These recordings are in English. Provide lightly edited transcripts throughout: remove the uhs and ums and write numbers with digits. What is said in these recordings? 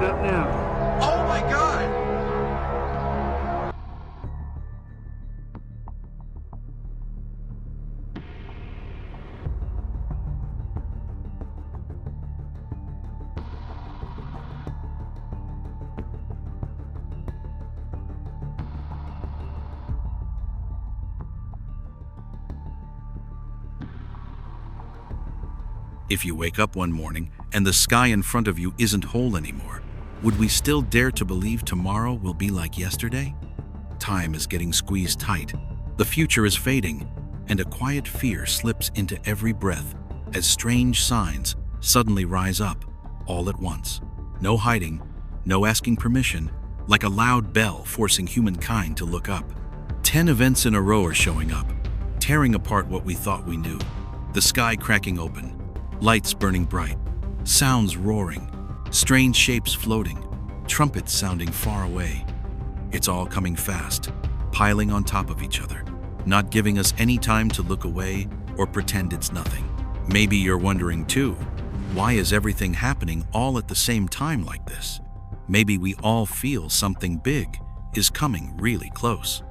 up now. Oh my God! If you wake up one morning and the sky in front of you isn't whole anymore, would we still dare to believe tomorrow will be like yesterday? Time is getting squeezed tight, the future is fading, and a quiet fear slips into every breath as strange signs suddenly rise up all at once. No hiding, no asking permission, like a loud bell forcing humankind to look up. 10 events in a row are showing up, tearing apart what we thought we knew. The sky cracking open, lights burning bright, sounds roaring, strange shapes floating, trumpets sounding far away. It's all coming fast, piling on top of each other, not giving us any time to look away or pretend it's nothing. Maybe you're wondering too, why is everything happening all at the same time like this? Maybe we all feel something big is coming really close.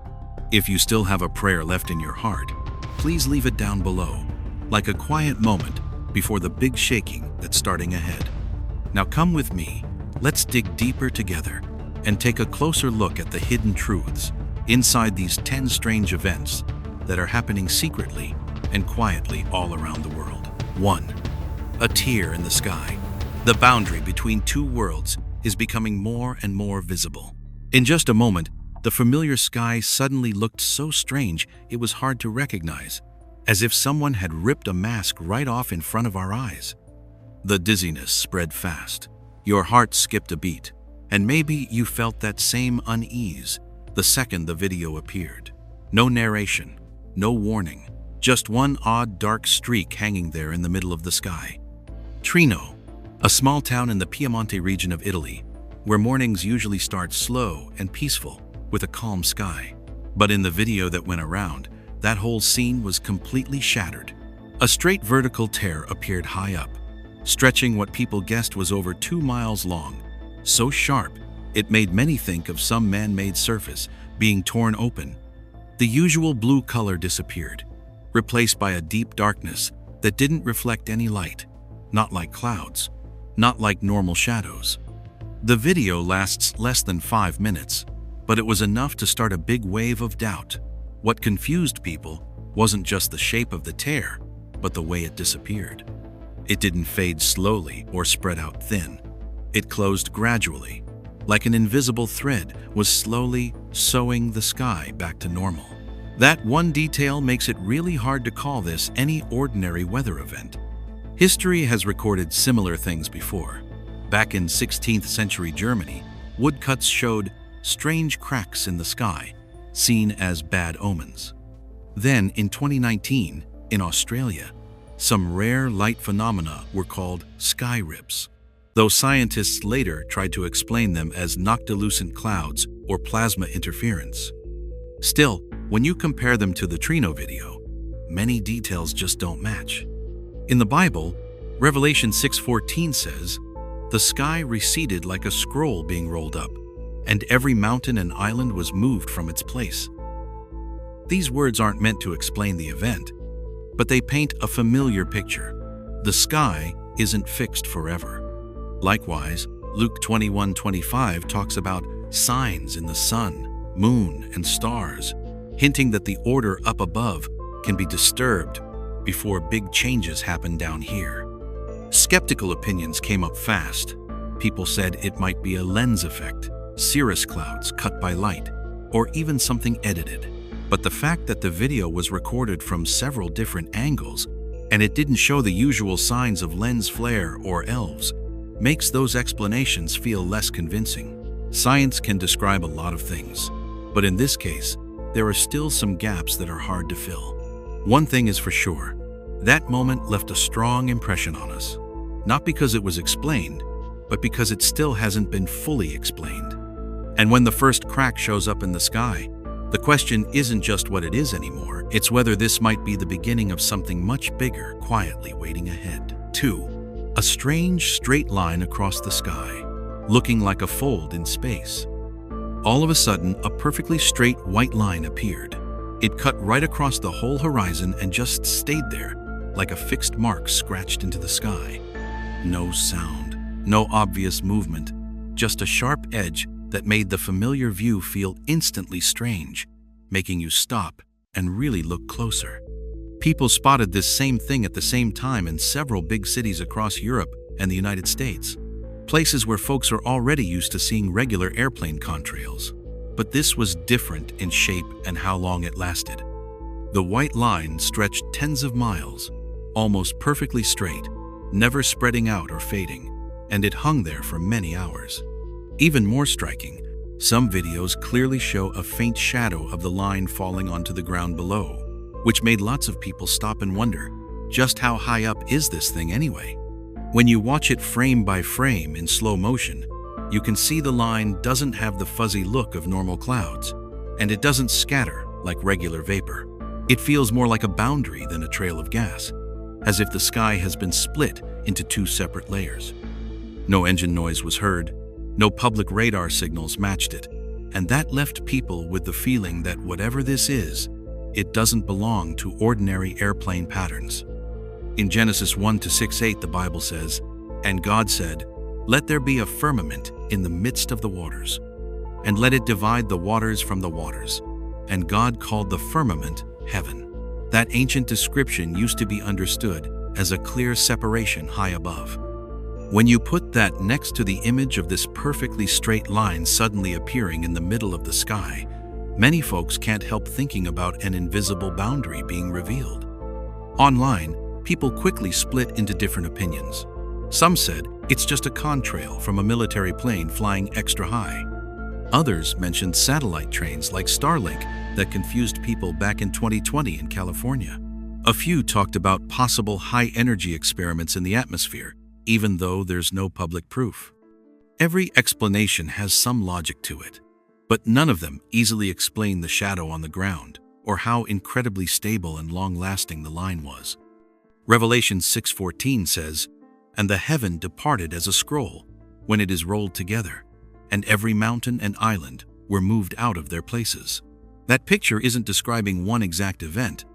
If you still have a prayer left in your heart, please leave it down below, like a quiet moment before the big shaking that's starting ahead. Now come with me, let's dig deeper together and take a closer look at the hidden truths inside these 10 strange events that are happening secretly and quietly all around the world. 1. A tear in the sky. The boundary between two worlds is becoming more and more visible. In just a moment, the familiar sky suddenly looked so strange it was hard to recognize, as if someone had ripped a mask right off in front of our eyes. The dizziness spread fast. Your heart skipped a beat, and maybe you felt that same unease the second the video appeared. No narration, no warning, just one odd dark streak hanging there in the middle of the sky. Trino, a small town in the Piemonte region of Italy, where mornings usually start slow and peaceful with a calm sky. But in the video that went around, that whole scene was completely shattered. A straight vertical tear appeared high up, stretching what people guessed was over 2 miles long, so sharp it made many think of some man-made surface being torn open. The usual blue color disappeared, replaced by a deep darkness that didn't reflect any light, not like clouds, not like normal shadows. The video lasts less than 5 minutes, but it was enough to start a big wave of doubt. What confused people wasn't just the shape of the tear, but the way it disappeared. It didn't fade slowly or spread out thin. It closed gradually, like an invisible thread was slowly sewing the sky back to normal. That one detail makes it really hard to call this any ordinary weather event. History has recorded similar things before. Back in 16th century Germany, woodcuts showed strange cracks in the sky, seen as bad omens. Then, in 2019, in Australia, some rare light phenomena were called sky rips, though scientists later tried to explain them as noctilucent clouds or plasma interference. Still, when you compare them to the Trino video, many details just don't match. In the Bible, Revelation 6:14 says, "The sky receded like a scroll being rolled up, and every mountain and island was moved from its place." These words aren't meant to explain the event, but they paint a familiar picture. The sky isn't fixed forever. Likewise, Luke 21:25 talks about signs in the sun, moon, and stars, hinting that the order up above can be disturbed before big changes happen down here. Skeptical opinions came up fast. People said it might be a lens effect, cirrus clouds cut by light, or even something edited. But the fact that the video was recorded from several different angles and it didn't show the usual signs of lens flare or elves makes those explanations feel less convincing. Science can describe a lot of things, but in this case, there are still some gaps that are hard to fill. One thing is for sure, that moment left a strong impression on us, not because it was explained, but because it still hasn't been fully explained. And when the first crack shows up in the sky, the question isn't just what it is anymore, it's whether this might be the beginning of something much bigger quietly waiting ahead. 2. A strange straight line across the sky. looking like a fold in space. All of a sudden, a perfectly straight white line appeared. It cut right across the whole horizon and just stayed there, like a fixed mark scratched into the sky. No sound, no obvious movement, just a sharp edge that made the familiar view feel instantly strange, making you stop and really look closer. People spotted this same thing at the same time in several big cities across Europe and the United States, places where folks are already used to seeing regular airplane contrails. But this was different in shape and how long it lasted. The white line stretched tens of miles, almost perfectly straight, never spreading out or fading, and it hung there for many hours. Even more striking, some videos clearly show a faint shadow of the line falling onto the ground below, which made lots of people stop and wonder, just how high up is this thing anyway? When you watch it frame by frame in slow motion, you can see the line doesn't have the fuzzy look of normal clouds, and it doesn't scatter like regular vapor. It feels more like a boundary than a trail of gas, as if the sky has been split into two separate layers. No engine noise was heard, no public radar signals matched it, and that left people with the feeling that whatever this is, it doesn't belong to ordinary airplane patterns. In Genesis 1-6-8, the Bible says, "And God said, Let there be a firmament in the midst of the waters, and let it divide the waters from the waters. And God called the firmament heaven." That ancient description used to be understood as a clear separation high above. When you put that next to the image of this perfectly straight line suddenly appearing in the middle of the sky, many folks can't help thinking about an invisible boundary being revealed. Online, people quickly split into different opinions. Some said it's just a contrail from a military plane flying extra high. Others mentioned satellite trains like Starlink that confused people back in 2020 in California. A few talked about possible high-energy experiments in the atmosphere, even though there's no public proof. Every explanation has some logic to it, but none of them easily explain the shadow on the ground or how incredibly stable and long-lasting the line was. Revelation 6:14 says, "And the heaven departed as a scroll when it is rolled together, and every mountain and island were moved out of their places." That picture isn't describing one exact event,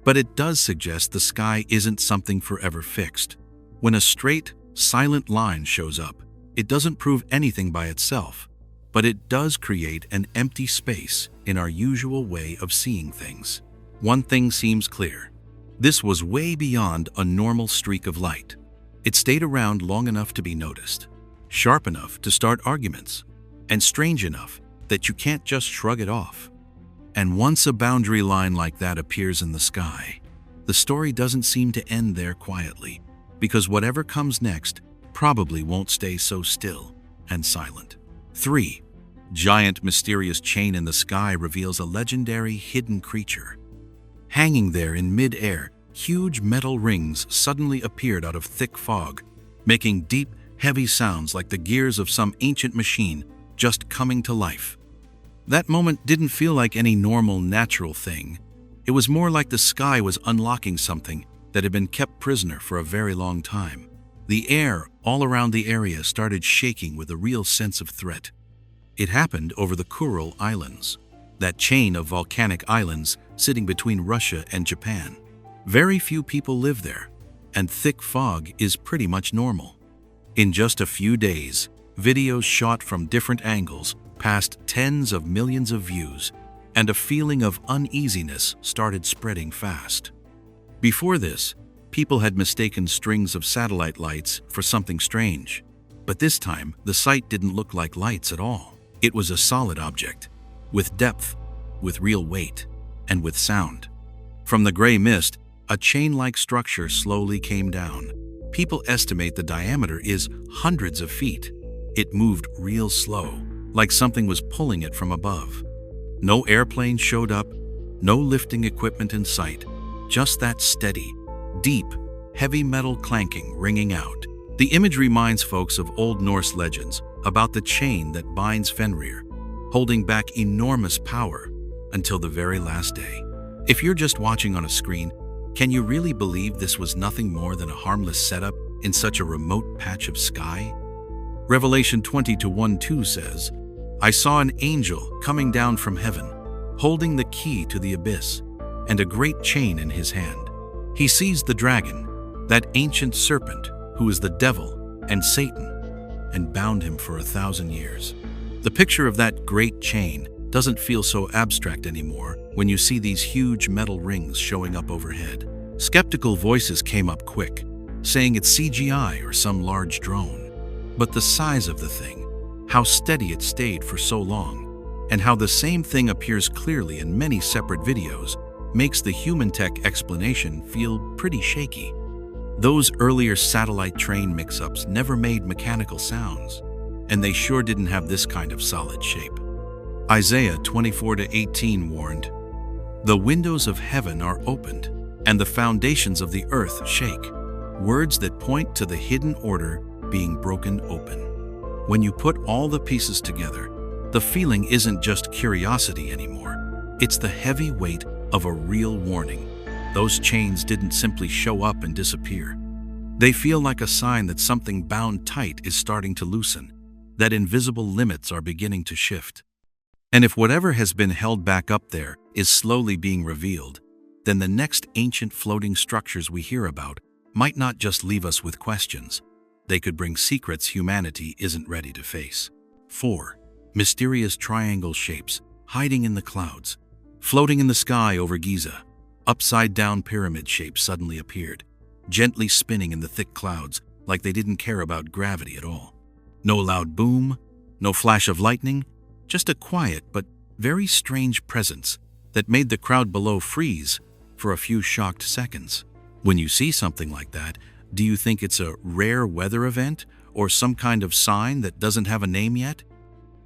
but it does suggest the sky isn't something forever fixed. When a straight, silent line shows up, it doesn't prove anything by itself, but it does create an empty space in our usual way of seeing things. One thing seems clear. This was way beyond a normal streak of light. It stayed around long enough to be noticed, sharp enough to start arguments, and strange enough that you can't just shrug it off. And once a boundary line like that appears in the sky, the story doesn't seem to end there quietly, because whatever comes next probably won't stay so still and silent. 3. Giant mysterious chain in the sky reveals a legendary hidden creature. Hanging there in mid-air, huge metal rings suddenly appeared out of thick fog, making deep, heavy sounds like the gears of some ancient machine just coming to life. That moment didn't feel like any normal, natural thing. It was more like the sky was unlocking something that had been kept prisoner for a very long time. The air all around the area started shaking with a real sense of threat. It happened over the Kuril Islands, that chain of volcanic islands sitting between Russia and Japan. Very few people live there, and thick fog is pretty much normal. In just a few days, videos shot from different angles passed tens of millions of views, and a feeling of uneasiness started spreading fast. Before this, people had mistaken strings of satellite lights for something strange, but this time the sight didn't look like lights at all. It was a solid object, with depth, with real weight, and with sound. From the gray mist, a chain-like structure slowly came down. People estimate the diameter is hundreds of feet. It moved real slow, like something was pulling it from above. No airplane showed up, no lifting equipment in sight, just that steady, deep, heavy metal clanking ringing out. The image reminds folks of old Norse legends about the chain that binds Fenrir, holding back enormous power until the very last day. If you're just watching on a screen, can you really believe this was nothing more than a harmless setup in such a remote patch of sky? Revelation 20:1-2 says, "I saw an angel coming down from heaven, holding the key to the abyss, and a great chain in his hand. He seized the dragon, that ancient serpent, who is the devil and Satan, and bound him for 1,000 years." The picture of that great chain doesn't feel so abstract anymore when you see these huge metal rings showing up overhead. Skeptical voices came up quick, saying it's CGI or some large drone. But the size of the thing, how steady it stayed for so long, and how the same thing appears clearly in many separate videos, makes the human tech explanation feel pretty shaky. Those earlier satellite train mix-ups never made mechanical sounds, and they sure didn't have this kind of solid shape. Isaiah 24:18 warned, "The windows of heaven are opened, and the foundations of the earth shake," words that point to the hidden order being broken open. When you put all the pieces together, the feeling isn't just curiosity anymore. It's the heavy weight of a real warning. Those chains didn't simply show up and disappear. They feel like a sign that something bound tight is starting to loosen, that invisible limits are beginning to shift. And if whatever has been held back up there is slowly being revealed, then the next ancient floating structures we hear about might not just leave us with questions. They could bring secrets humanity isn't ready to face. 4. Mysterious triangle shapes hiding in the clouds. Floating in the sky over Giza, upside-down pyramid shapes suddenly appeared, gently spinning in the thick clouds like they didn't care about gravity at all. No loud boom, no flash of lightning, just a quiet but very strange presence that made the crowd below freeze for a few shocked seconds. When you see something like that, do you think it's a rare weather event or some kind of sign that doesn't have a name yet?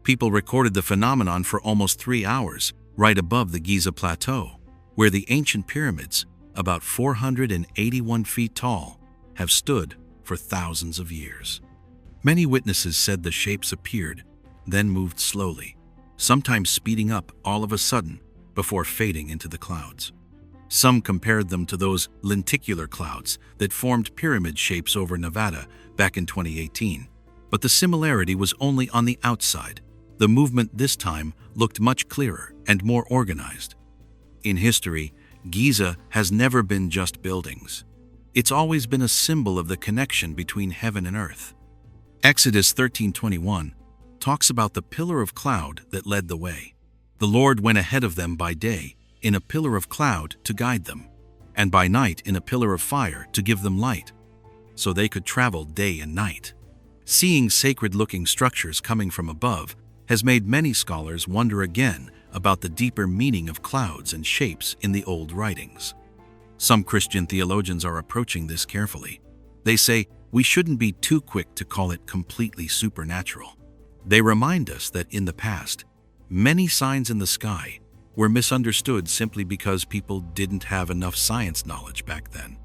People recorded the phenomenon for almost 3 hours, right above the Giza Plateau, where the ancient pyramids, about 481 feet tall, have stood for thousands of years. Many witnesses said the shapes appeared, then moved slowly, sometimes speeding up all of a sudden before fading into the clouds. Some compared them to those lenticular clouds that formed pyramid shapes over Nevada back in 2018. But the similarity was only on the outside. The movement this time looked much clearer and more organized. In history, Giza has never been just buildings. It's always been a symbol of the connection between heaven and earth. Exodus 13:21 talks about the pillar of cloud that led the way. The Lord went ahead of them by day in a pillar of cloud to guide them, and by night in a pillar of fire to give them light, so they could travel day and night. Seeing sacred-looking structures coming from above has made many scholars wonder again about the deeper meaning of clouds and shapes in the old writings. Some Christian theologians are approaching this carefully. They say we shouldn't be too quick to call it completely supernatural. They remind us that in the past, many signs in the sky were misunderstood simply because people didn't have enough science knowledge back then.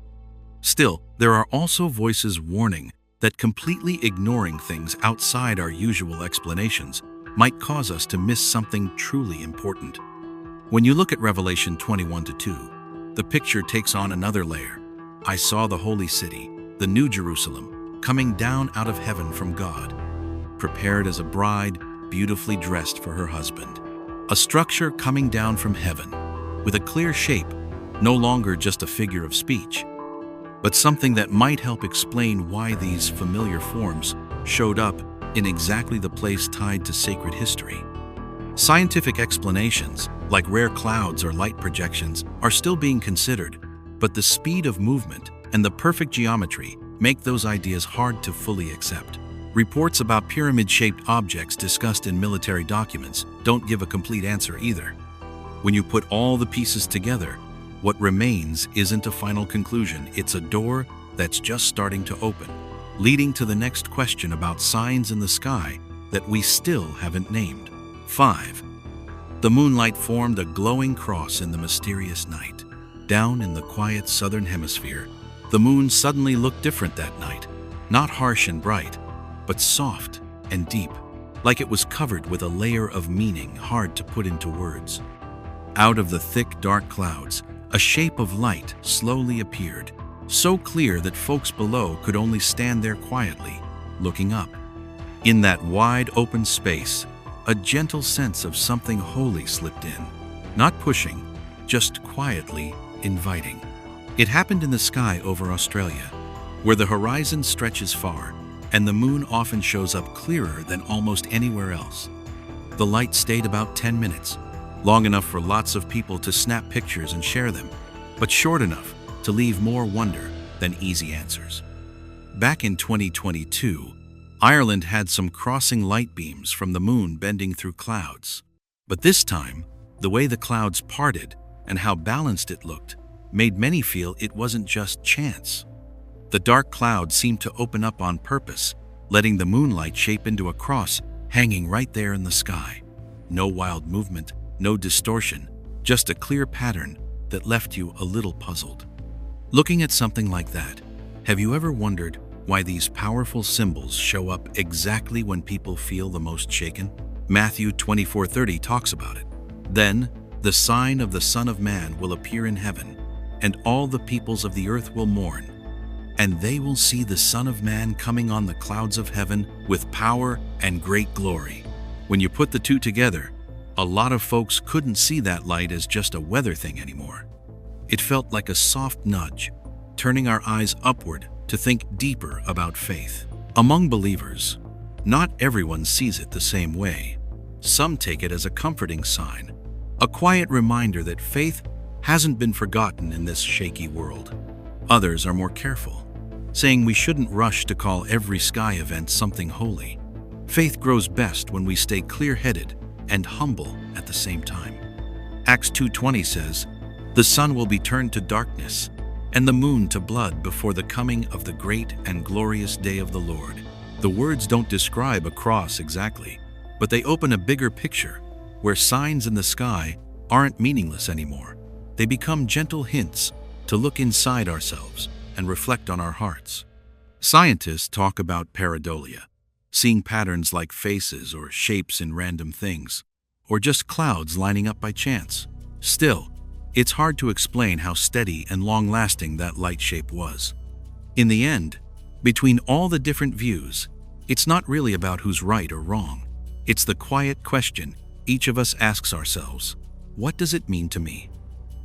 Still, there are also voices warning that completely ignoring things outside our usual explanations might cause us to miss something truly important. When you look at Revelation 21:2, the picture takes on another layer. "I saw the holy city, the New Jerusalem, coming down out of heaven from God, prepared as a bride, beautifully dressed for her husband." A structure coming down from heaven, with a clear shape, no longer just a figure of speech, but something that might help explain why these familiar forms showed up in exactly the place tied to sacred history. Scientific explanations, like rare clouds or light projections, are still being considered, but the speed of movement and the perfect geometry make those ideas hard to fully accept. Reports about pyramid-shaped objects discussed in military documents don't give a complete answer either. When you put all the pieces together, what remains isn't a final conclusion, it's a door that's just starting to open, leading to the next question about signs in the sky that we still haven't named. 5. The moonlight formed a glowing cross in the mysterious night. Down in the quiet southern hemisphere, the moon suddenly looked different that night, not harsh and bright, but soft and deep, like it was covered with a layer of meaning hard to put into words. Out of the thick, dark clouds, a shape of light slowly appeared, so clear that folks below could only stand there quietly, looking up. In that wide open space, a gentle sense of something holy slipped in, not pushing, just quietly inviting. It happened in the sky over Australia, where the horizon stretches far and the moon often shows up clearer than almost anywhere else. The light stayed about 10 minutes, long enough for lots of people to snap pictures and share them, but short enough to leave more wonder than easy answers. Back in 2022, Ireland had some crossing light beams from the moon bending through clouds. But this time, the way the clouds parted and how balanced it looked made many feel it wasn't just chance. The dark cloud seemed to open up on purpose, letting the moonlight shape into a cross hanging right there in the sky. No wild movement, no distortion, just a clear pattern that left you a little puzzled. Looking at something like that, have you ever wondered why these powerful symbols show up exactly when people feel the most shaken? Matthew 24:30 talks about it. Then the sign of the Son of Man will appear in heaven, and all the peoples of the earth will mourn, and they will see the Son of Man coming on the clouds of heaven with power and great glory. When you put the two together, a lot of folks couldn't see that light as just a weather thing anymore. It felt like a soft nudge, turning our eyes upward to think deeper about faith. Among believers, not everyone sees it the same way. Some take it as a comforting sign, a quiet reminder that faith hasn't been forgotten in this shaky world. Others are more careful, saying we shouldn't rush to call every sky event something holy. Faith grows best when we stay clear-headed and humble at the same time. Acts 2:20 says, "The sun will be turned to darkness, and the moon to blood before the coming of the great and glorious day of the Lord." The words don't describe a cross exactly, but they open a bigger picture where signs in the sky aren't meaningless anymore. They become gentle hints to look inside ourselves and reflect on our hearts. Scientists talk about pareidolia, seeing patterns like faces or shapes in random things, or just clouds lining up by chance. Still, it's hard to explain how steady and long-lasting that light shape was. In the end, between all the different views, it's not really about who's right or wrong. It's the quiet question each of us asks ourselves: what does it mean to me?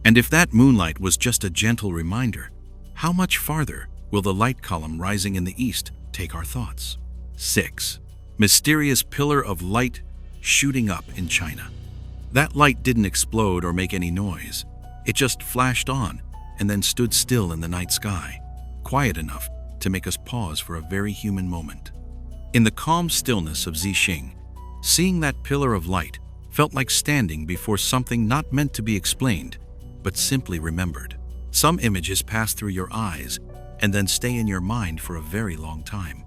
And if that moonlight was just a gentle reminder, how much farther will the light column rising in the east take our thoughts? 6. Mysterious pillar of light shooting up in China. That light didn't explode or make any noise. It just flashed on and then stood still in the night sky, quiet enough to make us pause for a very human moment. In the calm stillness of Xixing, seeing that pillar of light felt like standing before something not meant to be explained, but simply remembered. Some images pass through your eyes and then stay in your mind for a very long time.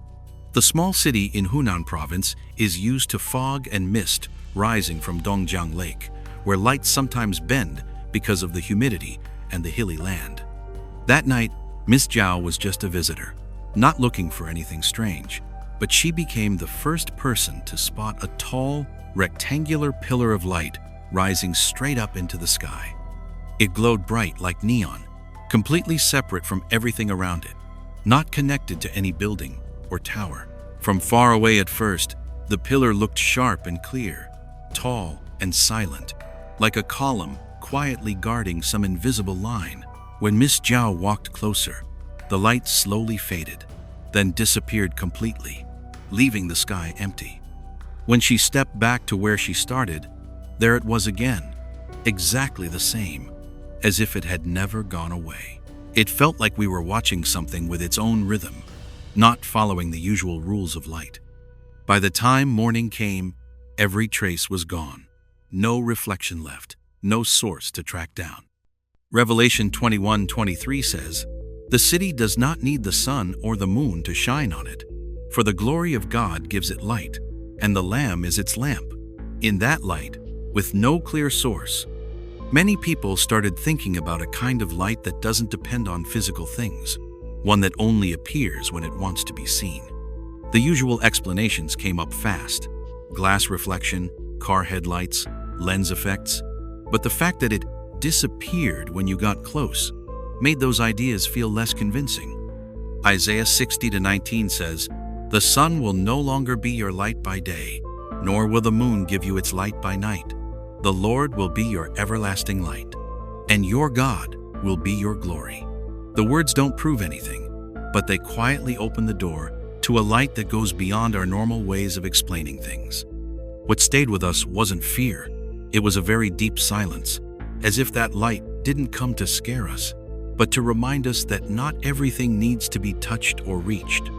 The small city in Hunan province is used to fog and mist rising from Dongjiang Lake, where lights sometimes bend because of the humidity and the hilly land. That night, Miss Zhao was just a visitor, not looking for anything strange, but she became the first person to spot a tall, rectangular pillar of light rising straight up into the sky. It glowed bright like neon, completely separate from everything around it, not connected to any building or tower. From far away at first, the pillar looked sharp and clear, tall and silent, like a column quietly guarding some invisible line. When Miss Zhao walked closer, the light slowly faded, then disappeared completely, leaving the sky empty. When she stepped back to where she started, there it was again, exactly the same, as if it had never gone away. It felt like we were watching something with its own rhythm, not following the usual rules of light. By the time morning came, every trace was gone. No reflection left, no source to track down. Revelation 21:23 says, "The city does not need the sun or the moon to shine on it, for the glory of God gives it light, and the Lamb is its lamp." In that light, with no clear source, many people started thinking about a kind of light that doesn't depend on physical things, one that only appears when it wants to be seen. The usual explanations came up fast: glass reflection, car headlights, lens effects. But the fact that it disappeared when you got close made those ideas feel less convincing. Isaiah 60:19 says, The sun will no longer be your light by day, nor will the moon give you its light by night. The Lord will be your everlasting light, and your God will be your glory. The words don't prove anything, but they quietly open the door to a light that goes beyond our normal ways of explaining things. What stayed with us wasn't fear. It was a very deep silence, as if that light didn't come to scare us, but to remind us that not everything needs to be touched or reached.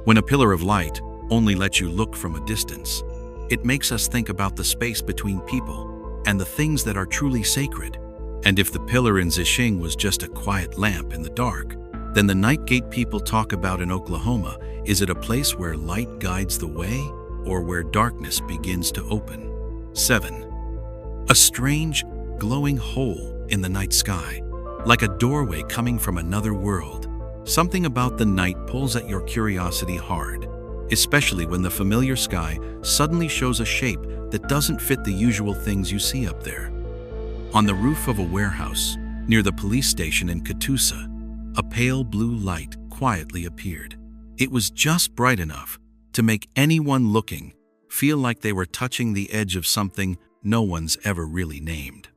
When a pillar of light only lets you look from a distance, it makes us think about the space between people and the things that are truly sacred. And if the pillar in Zixing was just a quiet lamp in the dark, then the night gate people talk about in Oklahoma, is it a place where light guides the way or where darkness begins to open? 7. A strange, glowing hole in the night sky, like a doorway coming from another world. Something about the night pulls at your curiosity hard, especially when the familiar sky suddenly shows a shape that doesn't fit the usual things you see up there. On the roof of a warehouse near the police station in Catoosa, a pale blue light quietly appeared. It was just bright enough to make anyone looking feel like they were touching the edge of something no one's ever really named.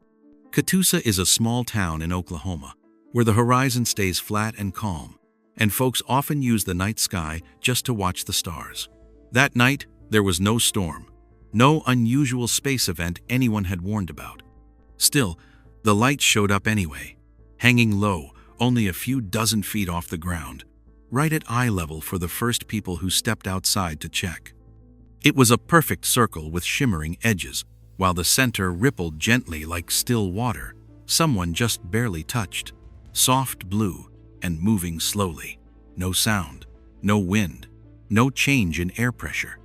Catoosa is a small town in Oklahoma where the horizon stays flat and calm, and folks often use the night sky just to watch the stars. That night, there was no storm, no unusual space event anyone had warned about. Still, the light showed up anyway, hanging low, only a few dozen feet off the ground, right at eye level for the first people who stepped outside to check. It was a perfect circle with shimmering edges, while the center rippled gently like still water someone just barely touched. Soft blue and moving slowly. No sound, no wind, no change in air pressure.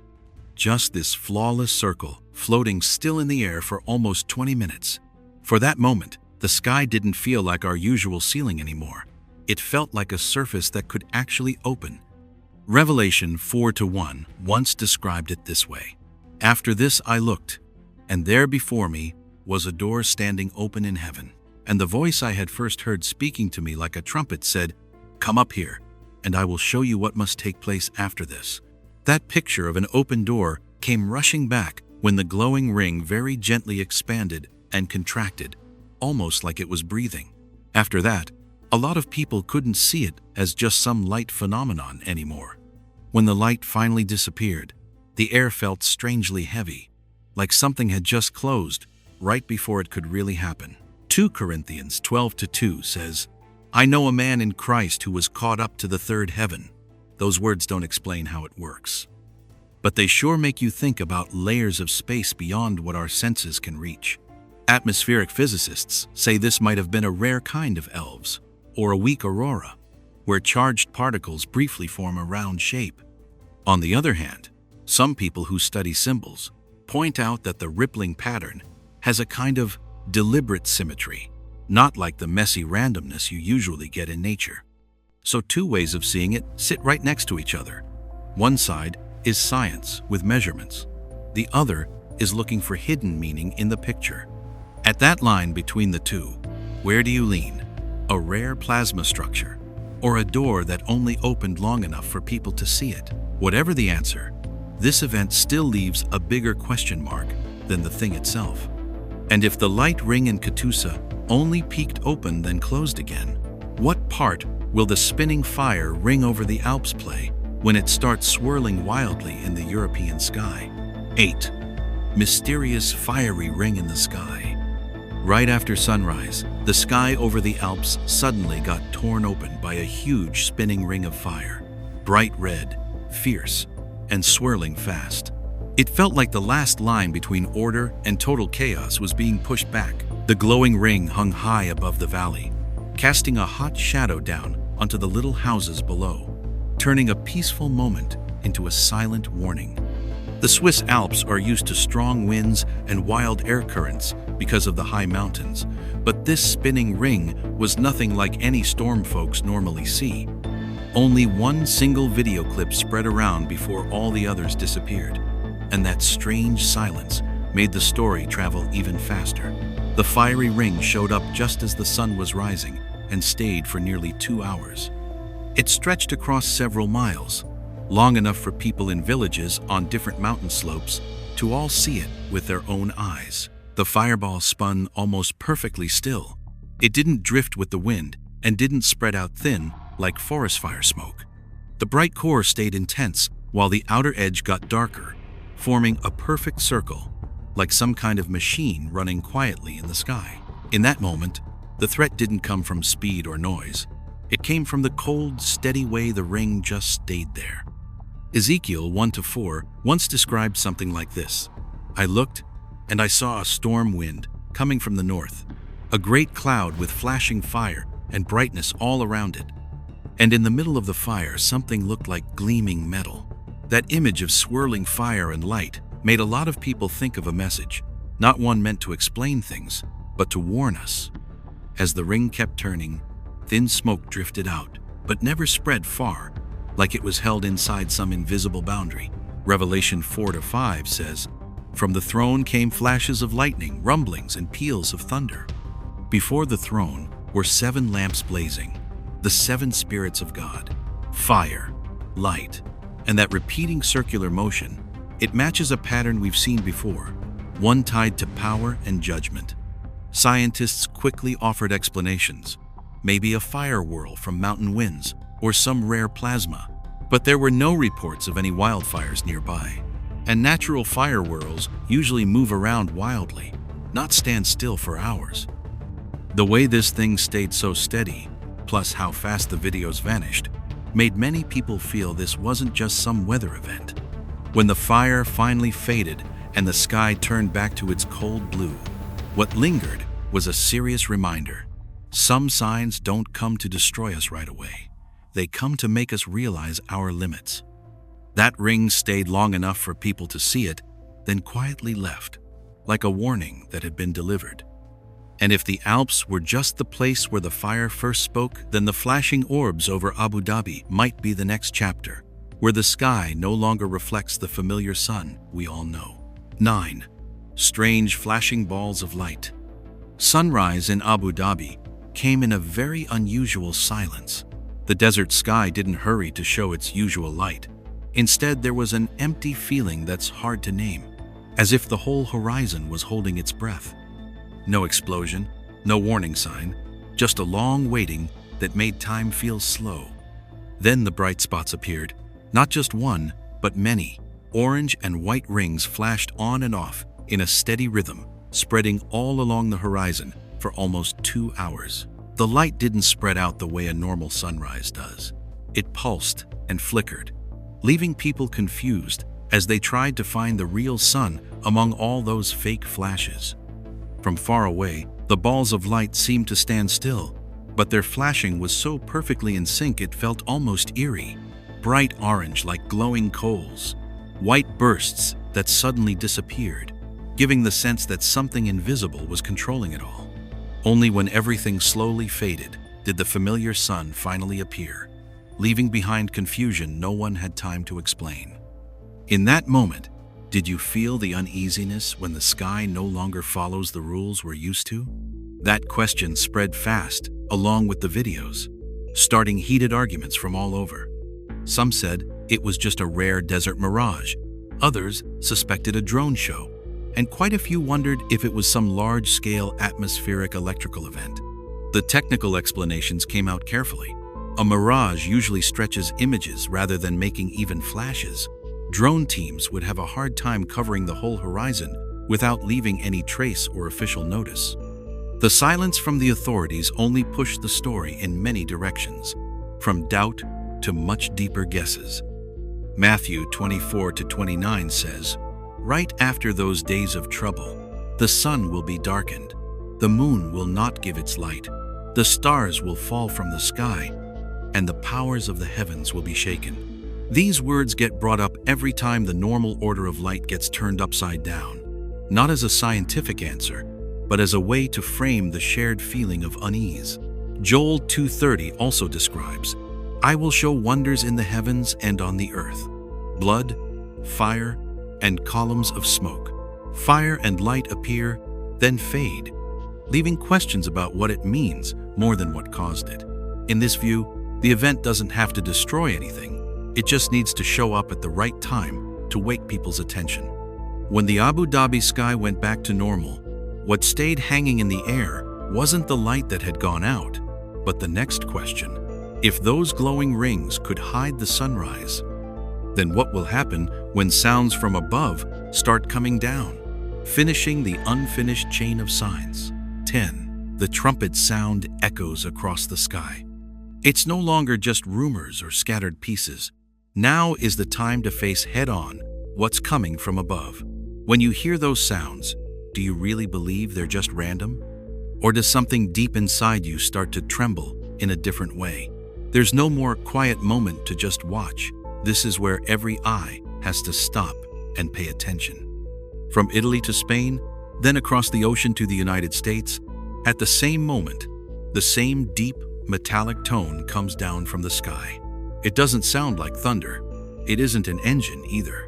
Just this flawless circle floating still in the air for almost 20 minutes. For that moment, the sky didn't feel like our usual ceiling anymore. It felt like a surface that could actually open. Revelation 4:1 once described it this way. After this I looked, and there before me was a door standing open in heaven. And the voice I had first heard speaking to me like a trumpet said, "Come up here, and I will show you what must take place after this." That picture of an open door came rushing back when the glowing ring very gently expanded and contracted, almost like it was breathing. After that, a lot of people couldn't see it as just some light phenomenon anymore. When the light finally disappeared, the air felt strangely heavy, like something had just closed right before it could really happen. 2 Corinthians 12:2 says, "I know a man in Christ who was caught up to the third heaven." Those words don't explain how it works, but they sure make you think about layers of space beyond what our senses can reach. Atmospheric physicists say this might have been a rare kind of elves, or a weak aurora, where charged particles briefly form a round shape. On the other hand, some people who study symbols point out that the rippling pattern has a kind of deliberate symmetry, not like the messy randomness you usually get in nature. So 2 ways of seeing it sit right next to each other. One side is science with measurements. The other is looking for hidden meaning in the picture. At that line between the two, where do you lean? A rare plasma structure, or a door that only opened long enough for people to see it? Whatever the answer, this event still leaves a bigger question mark than the thing itself. And if the light ring in Catoosa only peeked open then closed again, what part will the spinning fire ring over the Alps play when it starts swirling wildly in the European sky? 8. Mysterious fiery ring in the sky. Right after sunrise, the sky over the Alps suddenly got torn open by a huge spinning ring of fire, bright red, fierce, and swirling fast. It felt like the last line between order and total chaos was being pushed back. The glowing ring hung high above the valley, casting a hot shadow down onto the little houses below, turning a peaceful moment into a silent warning. The Swiss Alps are used to strong winds and wild air currents because of the high mountains, but this spinning ring was nothing like any storm folks normally see. Only one single video clip spread around before all the others disappeared, and that strange silence made the story travel even faster. The fiery ring showed up just as the sun was rising and stayed for nearly 2 hours. It stretched across several miles, long enough for people in villages on different mountain slopes to all see it with their own eyes. The fireball spun almost perfectly still. It didn't drift with the wind and didn't spread out thin like forest fire smoke. The bright core stayed intense while the outer edge got darker, forming a perfect circle, like some kind of machine running quietly in the sky. In that moment, the threat didn't come from speed or noise. It came from the cold, steady way the ring just stayed there. Ezekiel 1-4 once described something like this. I looked, and I saw a storm wind coming from the north, a great cloud with flashing fire and brightness all around it. And in the middle of the fire, something looked like gleaming metal. That image of swirling fire and light made a lot of people think of a message, not one meant to explain things, but to warn us. As the ring kept turning, thin smoke drifted out, but never spread far, like it was held inside some invisible boundary. Revelation 4-5 says, "From the throne came flashes of lightning, rumblings, and peals of thunder. Before the throne were 7 lamps blazing, the 7 spirits of God, fire, light." And that repeating circular motion, it matches a pattern we've seen before, one tied to power and judgment. Scientists quickly offered explanations, maybe a fire whirl from mountain winds or some rare plasma, but there were no reports of any wildfires nearby. And natural fire whirls usually move around wildly, not stand still for hours. The way this thing stayed so steady, plus how fast the videos vanished, made many people feel this wasn't just some weather event. When the fire finally faded and the sky turned back to its cold blue, what lingered was a serious reminder. Some signs don't come to destroy us right away. They come to make us realize our limits. That ring stayed long enough for people to see it, then quietly left, like a warning that had been delivered. And if the Alps were just the place where the fire first spoke, then the flashing orbs over Abu Dhabi might be the next chapter, where the sky no longer reflects the familiar sun we all know. 9. Strange flashing balls of light. Sunrise in Abu Dhabi came in a very unusual silence. The desert sky didn't hurry to show its usual light. Instead, there was an empty feeling that's hard to name, as if the whole horizon was holding its breath. No explosion, no warning sign, just a long waiting that made time feel slow. Then the bright spots appeared, not just one, but many. Orange and white rings flashed on and off in a steady rhythm, spreading all along the horizon for almost 2 hours. The light didn't spread out the way a normal sunrise does. It pulsed and flickered, leaving people confused as they tried to find the real sun among all those fake flashes. From far away, the balls of light seemed to stand still, but their flashing was so perfectly in sync it felt almost eerie. Bright orange like glowing coals, white bursts that suddenly disappeared, giving the sense that something invisible was controlling it all. Only when everything slowly faded did the familiar sun finally appear, leaving behind confusion no one had time to explain. In that moment, did you feel the uneasiness when the sky no longer follows the rules we're used to? That question spread fast, along with the videos, starting heated arguments from all over. Some said it was just a rare desert mirage. Others suspected a drone show, and quite a few wondered if it was some large-scale atmospheric electrical event. The technical explanations came out carefully. A mirage usually stretches images rather than making even flashes. Drone teams would have a hard time covering the whole horizon without leaving any trace or official notice. The silence from the authorities only pushed the story in many directions, from doubt to much deeper guesses. Matthew 24-29 says, "Right after those days of trouble, the sun will be darkened, the moon will not give its light, the stars will fall from the sky, and the powers of the heavens will be shaken." These words get brought up every time the normal order of light gets turned upside down, not as a scientific answer, but as a way to frame the shared feeling of unease. Joel 2:30 also describes, "I will show wonders in the heavens and on the earth, blood, fire, and columns of smoke." Fire and light appear, then fade, leaving questions about what it means more than what caused it. In this view, the event doesn't have to destroy anything. It just needs to show up at the right time to wake people's attention. When the Abu Dhabi sky went back to normal, what stayed hanging in the air wasn't the light that had gone out, but the next question. If those glowing rings could hide the sunrise, then what will happen when sounds from above start coming down, finishing the unfinished chain of signs? 10. The trumpet sound echoes across the sky. It's no longer just rumors or scattered pieces. Now is the time to face head-on what's coming from above. When you hear those sounds, do you really believe they're just random? Or does something deep inside you start to tremble in a different way? There's no more quiet moment to just watch. This is where every eye has to stop and pay attention. From Italy to Spain, then across the ocean to the United States, at the same moment, the same deep, metallic tone comes down from the sky. It doesn't sound like thunder. It isn't an engine either.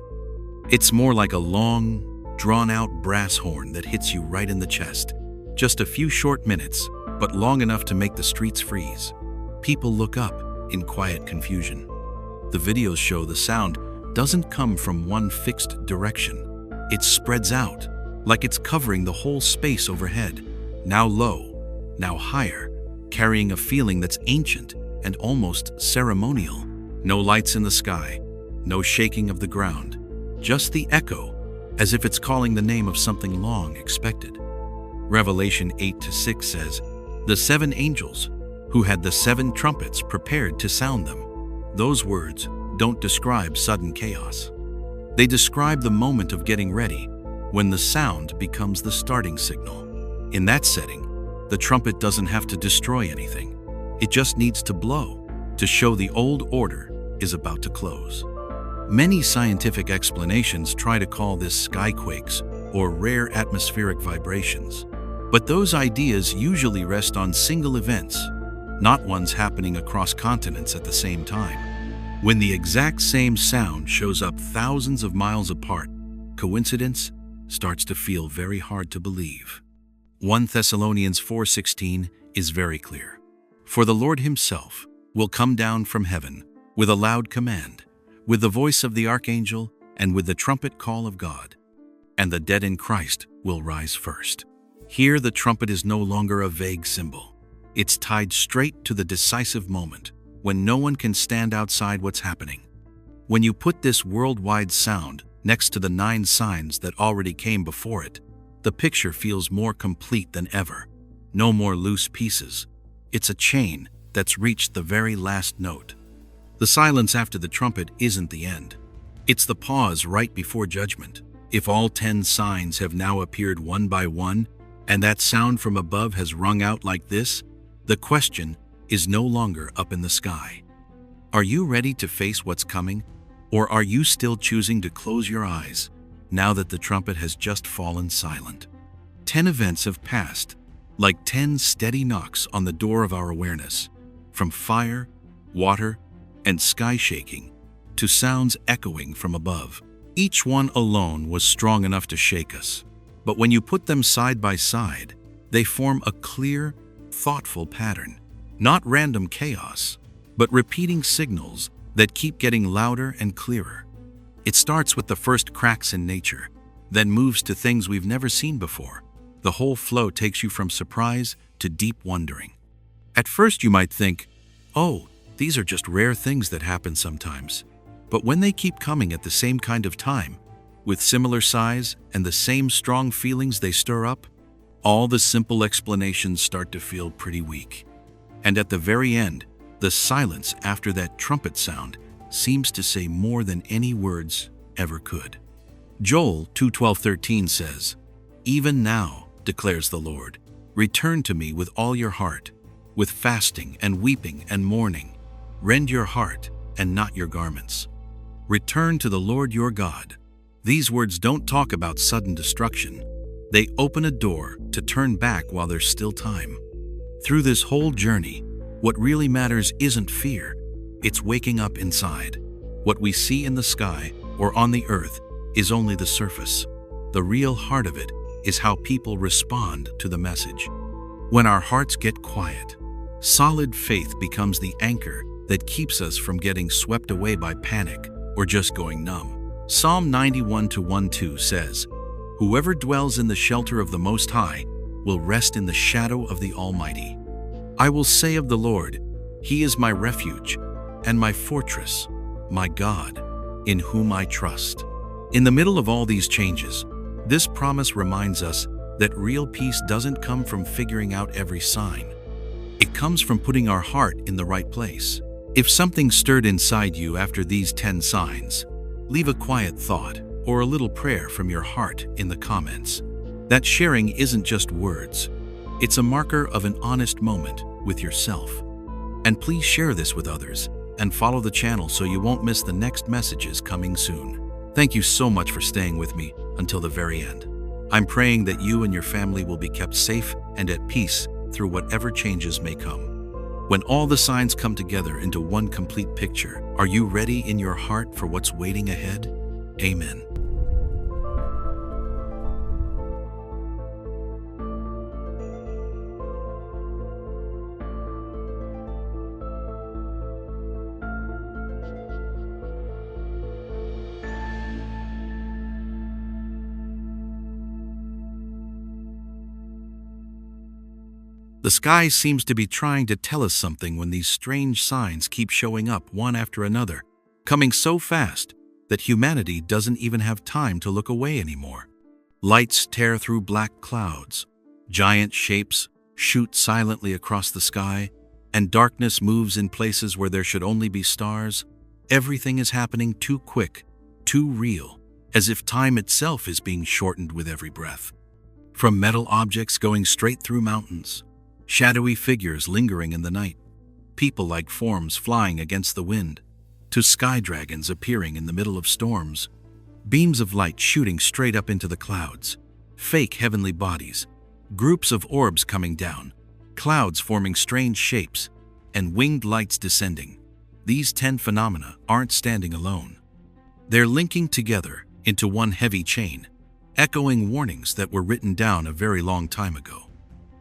It's more like a long, drawn-out brass horn that hits you right in the chest. Just a few short minutes, but long enough to make the streets freeze. People look up in quiet confusion. The videos show the sound doesn't come from one fixed direction. It spreads out, like it's covering the whole space overhead, now low, now higher, carrying a feeling that's ancient and almost ceremonial. No lights in the sky, no shaking of the ground, just the echo, as if it's calling the name of something long expected. Revelation 8-6 says, "The 7 angels, who had the 7 trumpets prepared to sound them." Those words don't describe sudden chaos. They describe the moment of getting ready, when the sound becomes the starting signal. In that setting, the trumpet doesn't have to destroy anything. It just needs to blow to show the old order is about to close. Many scientific explanations try to call this skyquakes or rare atmospheric vibrations. But those ideas usually rest on single events, not ones happening across continents at the same time. When the exact same sound shows up thousands of miles apart, coincidence starts to feel very hard to believe. 1 Thessalonians 4:16 is very clear. "For the Lord himself will come down from heaven with a loud command, with the voice of the archangel, and with the trumpet call of God. And the dead in Christ will rise first." Here the trumpet is no longer a vague symbol. It's tied straight to the decisive moment, when no one can stand outside what's happening. When you put this worldwide sound next to the 9 signs that already came before it, the picture feels more complete than ever. No more loose pieces. It's a chain that's reached the very last note. The silence after the trumpet isn't the end. It's the pause right before judgment. If all 10 signs have now appeared one by one, and that sound from above has rung out like this, the question is no longer up in the sky. Are you ready to face what's coming? Or are you still choosing to close your eyes now that the trumpet has just fallen silent? 10 events have passed, like 10 steady knocks on the door of our awareness, from fire, water, and sky shaking to sounds echoing from above. Each one alone was strong enough to shake us. But when you put them side by side, they form a clear, thoughtful pattern. Not random chaos, but repeating signals that keep getting louder and clearer. It starts with the first cracks in nature, then moves to things we've never seen before. The whole flow takes you from surprise to deep wondering. At first you might think, oh, these are just rare things that happen sometimes. But when they keep coming at the same kind of time, with similar size and the same strong feelings they stir up, all the simple explanations start to feel pretty weak. And at the very end, the silence after that trumpet sound seems to say more than any words ever could. Joel 2:12-13 says, "Even now, declares the Lord, return to me with all your heart, with fasting and weeping and mourning. Rend your heart and not your garments. Return to the Lord your God." These words don't talk about sudden destruction. They open a door to turn back while there's still time. Through this whole journey, what really matters isn't fear, it's waking up inside. What we see in the sky or on the earth is only the surface. The real heart of it is how people respond to the message. When our hearts get quiet, solid faith becomes the anchor that keeps us from getting swept away by panic or just going numb. Psalm 91:1-2 says, "Whoever dwells in the shelter of the Most High will rest in the shadow of the Almighty. I will say of the Lord, He is my refuge and my fortress, my God, in whom I trust." In the middle of all these changes, this promise reminds us that real peace doesn't come from figuring out every sign. It comes from putting our heart in the right place. If something stirred inside you after these 10 signs, leave a quiet thought or a little prayer from your heart in the comments. That sharing isn't just words. It's a marker of an honest moment with yourself. And please share this with others and follow the channel so you won't miss the next messages coming soon. Thank you so much for staying with me until the very end. I'm praying that you and your family will be kept safe and at peace through whatever changes may come. When all the signs come together into one complete picture, are you ready in your heart for what's waiting ahead? Amen. The sky seems to be trying to tell us something when these strange signs keep showing up one after another, coming so fast that humanity doesn't even have time to look away anymore. Lights tear through black clouds, giant shapes shoot silently across the sky, and darkness moves in places where there should only be stars. Everything is happening too quick, too real, as if time itself is being shortened with every breath. From metal objects going straight through mountains, shadowy figures lingering in the night, people-like forms flying against the wind, to sky dragons appearing in the middle of storms, beams of light shooting straight up into the clouds, fake heavenly bodies, groups of orbs coming down, clouds forming strange shapes, and winged lights descending. These 10 phenomena aren't standing alone. They're linking together into one heavy chain, echoing warnings that were written down a very long time ago.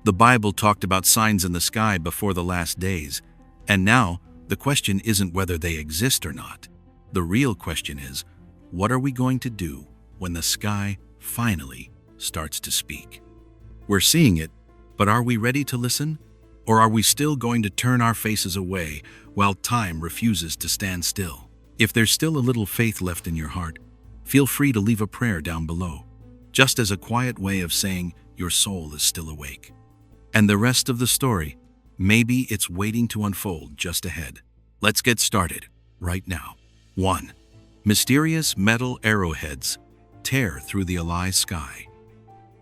The Bible talked about signs in the sky before the last days, and now the question isn't whether they exist or not. The real question is, what are we going to do when the sky finally starts to speak? We're seeing it, but are we ready to listen? Or are we still going to turn our faces away while time refuses to stand still? If there's still a little faith left in your heart, feel free to leave a prayer down below, just as a quiet way of saying your soul is still awake. And the rest of the story, maybe it's waiting to unfold just ahead. Let's get started right now. 1. Mysterious metal arrowheads tear through the Alai sky.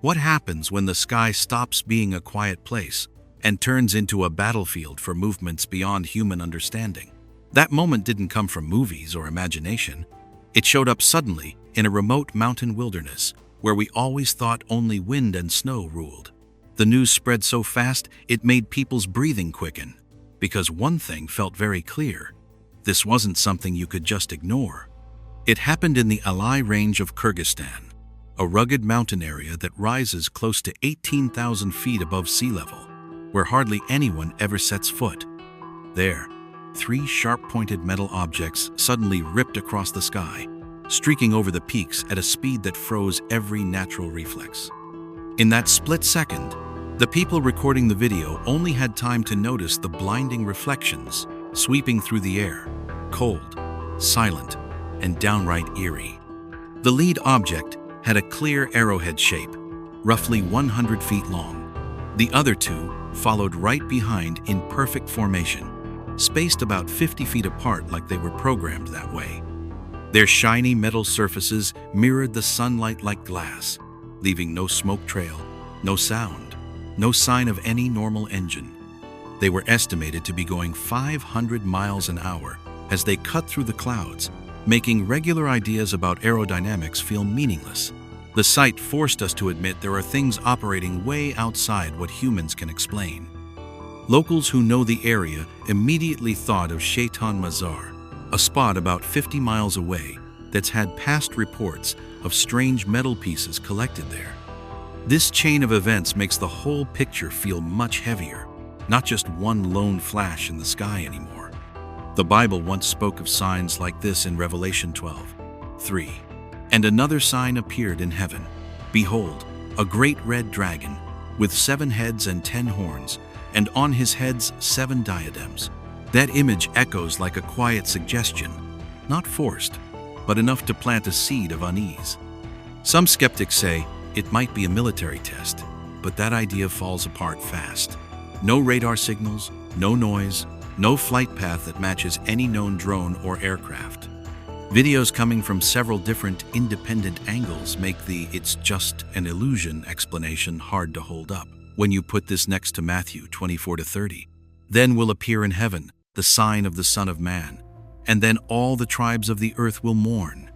What happens when the sky stops being a quiet place and turns into a battlefield for movements beyond human understanding? That moment didn't come from movies or imagination. It showed up suddenly in a remote mountain wilderness where we always thought only wind and snow ruled. The news spread so fast it made people's breathing quicken, because one thing felt very clear: this wasn't something you could just ignore. It happened in the Alai range of Kyrgyzstan, a rugged mountain area that rises close to 18,000 feet above sea level, where hardly anyone ever sets foot. There, 3 sharp-pointed metal objects suddenly ripped across the sky, streaking over the peaks at a speed that froze every natural reflex. In that split second, the people recording the video only had time to notice the blinding reflections sweeping through the air, cold, silent, and downright eerie. The lead object had a clear arrowhead shape, roughly 100 feet long. The other 2 followed right behind in perfect formation, spaced about 50 feet apart like they were programmed that way. Their shiny metal surfaces mirrored the sunlight like glass, leaving no smoke trail, no sound, no sign of any normal engine. They were estimated to be going 500 miles an hour as they cut through the clouds, making regular ideas about aerodynamics feel meaningless. The sight forced us to admit there are things operating way outside what humans can explain. Locals who know the area immediately thought of Shaitan Mazar, a spot about 50 miles away that's had past reports of strange metal pieces collected there. This chain of events makes the whole picture feel much heavier, not just one lone flash in the sky anymore. The Bible once spoke of signs like this in Revelation 12:3. And another sign appeared in heaven. Behold, a great red dragon, with 7 heads and 10 horns, and on his heads 7 diadems. That image echoes like a quiet suggestion, not forced, but enough to plant a seed of unease. Some skeptics say it might be a military test, but that idea falls apart fast. No radar signals, no noise, no flight path that matches any known drone or aircraft. Videos coming from several different independent angles make the "it's just an illusion" explanation hard to hold up. When you put this next to Matthew 24-30, then will appear in heaven the sign of the Son of Man, and then all the tribes of the earth will mourn,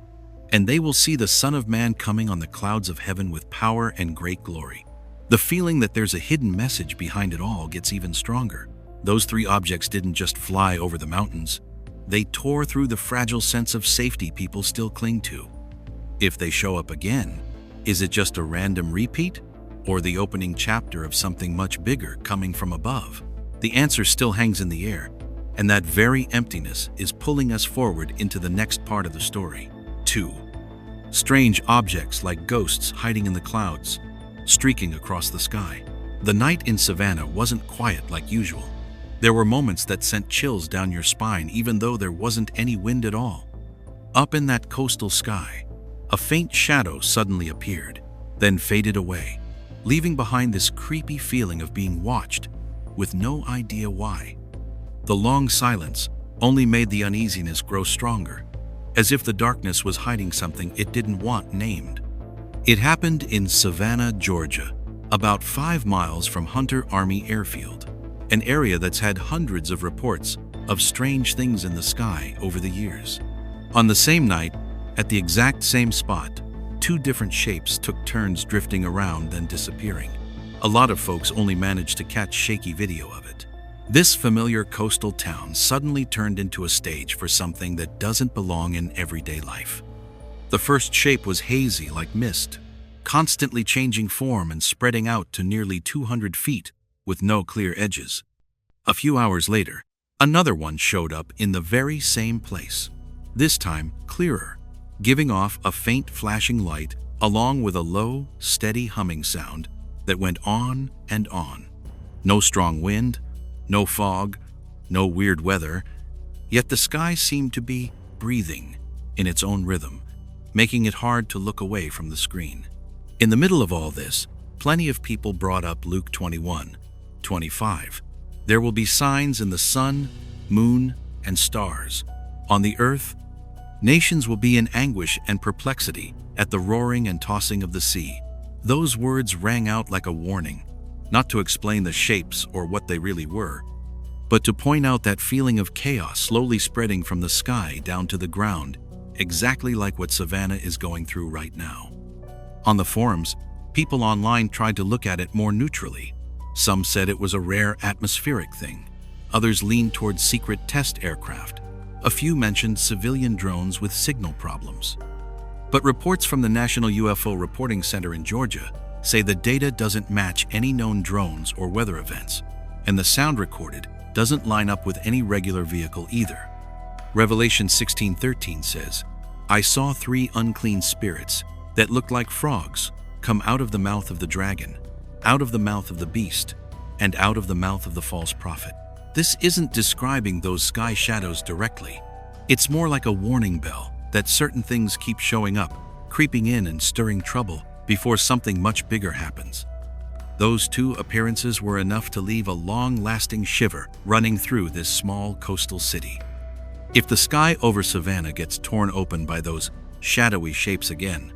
and they will see the Son of Man coming on the clouds of heaven with power and great glory. The feeling that there's a hidden message behind it all gets even stronger. Those 3 objects didn't just fly over the mountains. They tore through the fragile sense of safety people still cling to. If they show up again, is it just a random repeat, or the opening chapter of something much bigger coming from above? The answer still hangs in the air, and that very emptiness is pulling us forward into the next part of the story. 2. Strange objects like ghosts hiding in the clouds, streaking across the sky. The night in Savannah wasn't quiet like usual. There were moments that sent chills down your spine even though there wasn't any wind at all. Up in that coastal sky, a faint shadow suddenly appeared, then faded away, leaving behind this creepy feeling of being watched, with no idea why. The long silence only made the uneasiness grow stronger, as if the darkness was hiding something it didn't want named. It happened in Savannah, Georgia, about 5 miles from Hunter Army Airfield, an area that's had hundreds of reports of strange things in the sky over the years. On the same night, at the exact same spot, 2 different shapes took turns drifting around then disappearing. A lot of folks only managed to catch shaky video of it. This familiar coastal town suddenly turned into a stage for something that doesn't belong in everyday life. The first shape was hazy like mist, constantly changing form and spreading out to nearly 200 feet with no clear edges. A few hours later, another one showed up in the very same place, this time clearer, giving off a faint flashing light along with a low, steady humming sound that went on and on. No strong wind, no fog, no weird weather, yet the sky seemed to be breathing in its own rhythm, making it hard to look away from the screen. In the middle of all this, plenty of people brought up Luke 21:25. There will be signs in the sun, moon, and stars. On the earth, nations will be in anguish and perplexity at the roaring and tossing of the sea. Those words rang out like a warning, not to explain the shapes or what they really were, but to point out that feeling of chaos slowly spreading from the sky down to the ground, exactly like what Savannah is going through right now. On the forums, people online tried to look at it more neutrally. Some said it was a rare atmospheric thing. Others leaned towards secret test aircraft. A few mentioned civilian drones with signal problems. But reports from the National UFO Reporting Center in Georgia say the data doesn't match any known drones or weather events, and the sound recorded doesn't line up with any regular vehicle either. Revelation 16:13 says, "I saw 3 unclean spirits that looked like frogs come out of the mouth of the dragon, out of the mouth of the beast, and out of the mouth of the false prophet." This isn't describing those sky shadows directly. It's more like a warning bell that certain things keep showing up, creeping in and stirring trouble before something much bigger happens. Those 2 appearances were enough to leave a long-lasting shiver running through this small coastal city. If the sky over Savannah gets torn open by those shadowy shapes again,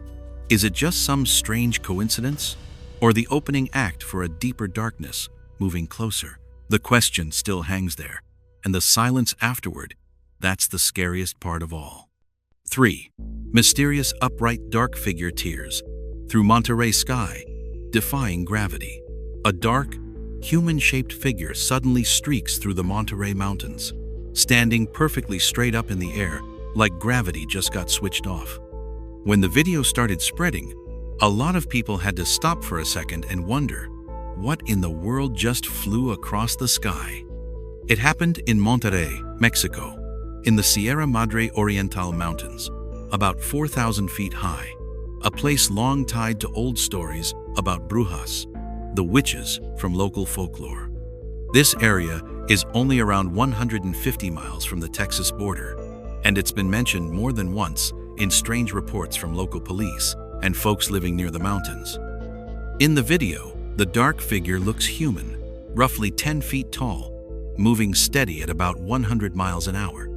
is it just some strange coincidence, or the opening act for a deeper darkness moving closer? The question still hangs there, and the silence afterward, that's the scariest part of all. 3. Mysterious upright dark figure tears through Monterey sky, defying gravity. A dark, human-shaped figure suddenly streaks through the Monterey Mountains, standing perfectly straight up in the air, like gravity just got switched off. When the video started spreading, a lot of people had to stop for a second and wonder, what in the world just flew across the sky? It happened in Monterrey, Mexico, in the Sierra Madre Oriental Mountains, about 4,000 feet high, a place long tied to old stories about brujas, the witches from local folklore. This area is only around 150 miles from the Texas border, and it's been mentioned more than once in strange reports from local police and folks living near the mountains. In the video, the dark figure looks human, roughly 10 feet tall, moving steady at about 100 miles an hour.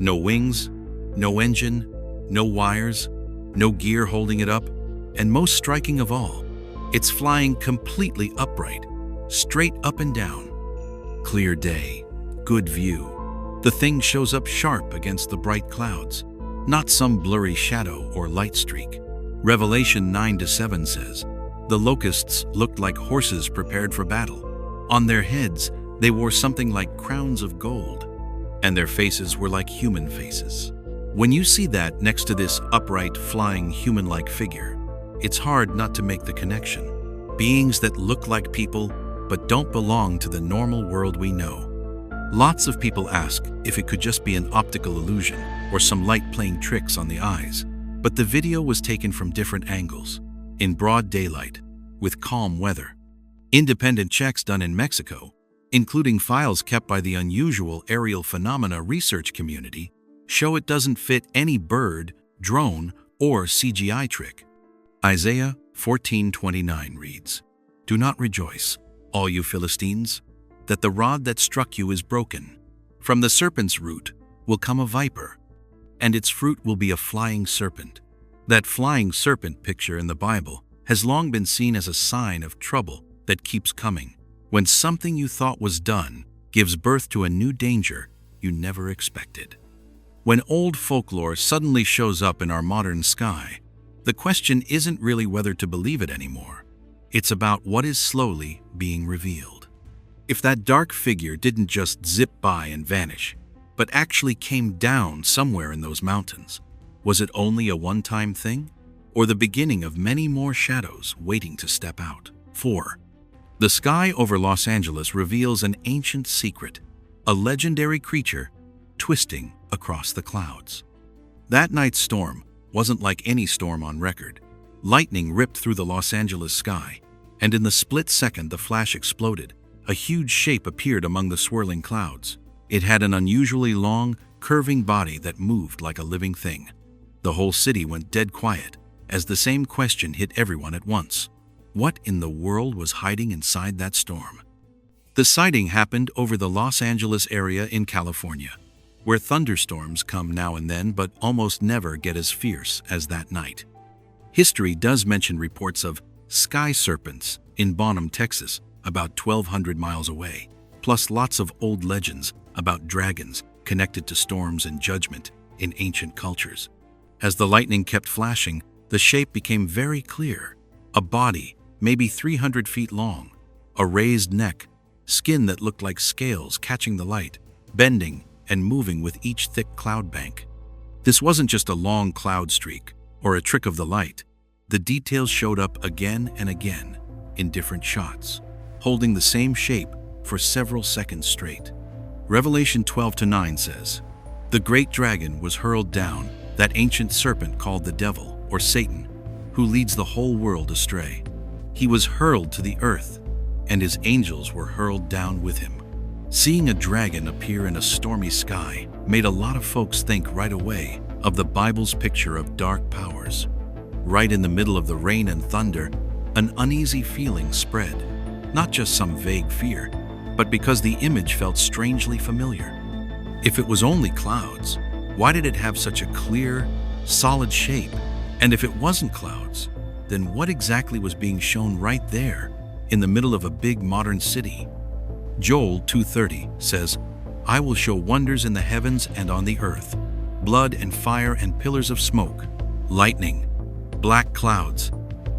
No wings, no engine, no wires, no gear holding it up, and most striking of all, it's flying completely upright, straight up and down. Clear day, good view. The thing shows up sharp against the bright clouds, not some blurry shadow or light streak. Revelation 9-7 says, "The locusts looked like horses prepared for battle. On their heads, they wore something like crowns of gold, and their faces were like human faces." When you see that next to this upright, flying, human-like figure, it's hard not to make the connection. Beings that look like people, but don't belong to the normal world we know. Lots of people ask if it could just be an optical illusion or some light playing tricks on the eyes, but the video was taken from different angles, in broad daylight, with calm weather. Independent checks done in Mexico, including files kept by the Unusual Aerial Phenomena research community, show it doesn't fit any bird, drone, or CGI trick. Isaiah 14:29 reads, "Do not rejoice, all you Philistines, that the rod that struck you is broken. From the serpent's root will come a viper, and its fruit will be a flying serpent." That flying serpent picture in the Bible has long been seen as a sign of trouble that keeps coming, when something you thought was done gives birth to a new danger you never expected. When old folklore suddenly shows up in our modern sky, the question isn't really whether to believe it anymore. It's about what is slowly being revealed. If that dark figure didn't just zip by and vanish, but actually came down somewhere in those mountains, was it only a one-time thing, or the beginning of many more shadows waiting to step out? 4. The sky over Los Angeles reveals an ancient secret, a legendary creature twisting across the clouds. That night's storm wasn't like any storm on record. Lightning ripped through the Los Angeles sky, and in the split second the flash exploded, a huge shape appeared among the swirling clouds. It had an unusually long, curving body that moved like a living thing. The whole city went dead quiet as the same question hit everyone at once. What in the world was hiding inside that storm? The sighting happened over the Los Angeles area in California, where thunderstorms come now and then but almost never get as fierce as that night. History does mention reports of sky serpents in Bonham, Texas, about 1,200 miles away, plus lots of old legends about dragons connected to storms and judgment in ancient cultures. As the lightning kept flashing, the shape became very clear. A body, maybe 300 feet long, a raised neck, skin that looked like scales catching the light, bending and moving with each thick cloud bank. This wasn't just a long cloud streak or a trick of the light. The details showed up again and again in different shots, holding the same shape for several seconds straight. Revelation 12:9 says, "The great dragon was hurled down, that ancient serpent called the devil, or Satan, who leads the whole world astray. He was hurled to the earth, and his angels were hurled down with him." Seeing a dragon appear in a stormy sky made a lot of folks think right away of the Bible's picture of dark powers. Right in the middle of the rain and thunder, an uneasy feeling spread, not just some vague fear, but because the image felt strangely familiar. If it was only clouds, why did it have such a clear, solid shape? And if it wasn't clouds, then what exactly was being shown right there in the middle of a big modern city? Joel 2:30 says, "I will show wonders in the heavens and on the earth, blood and fire and pillars of smoke, lightning, black clouds,"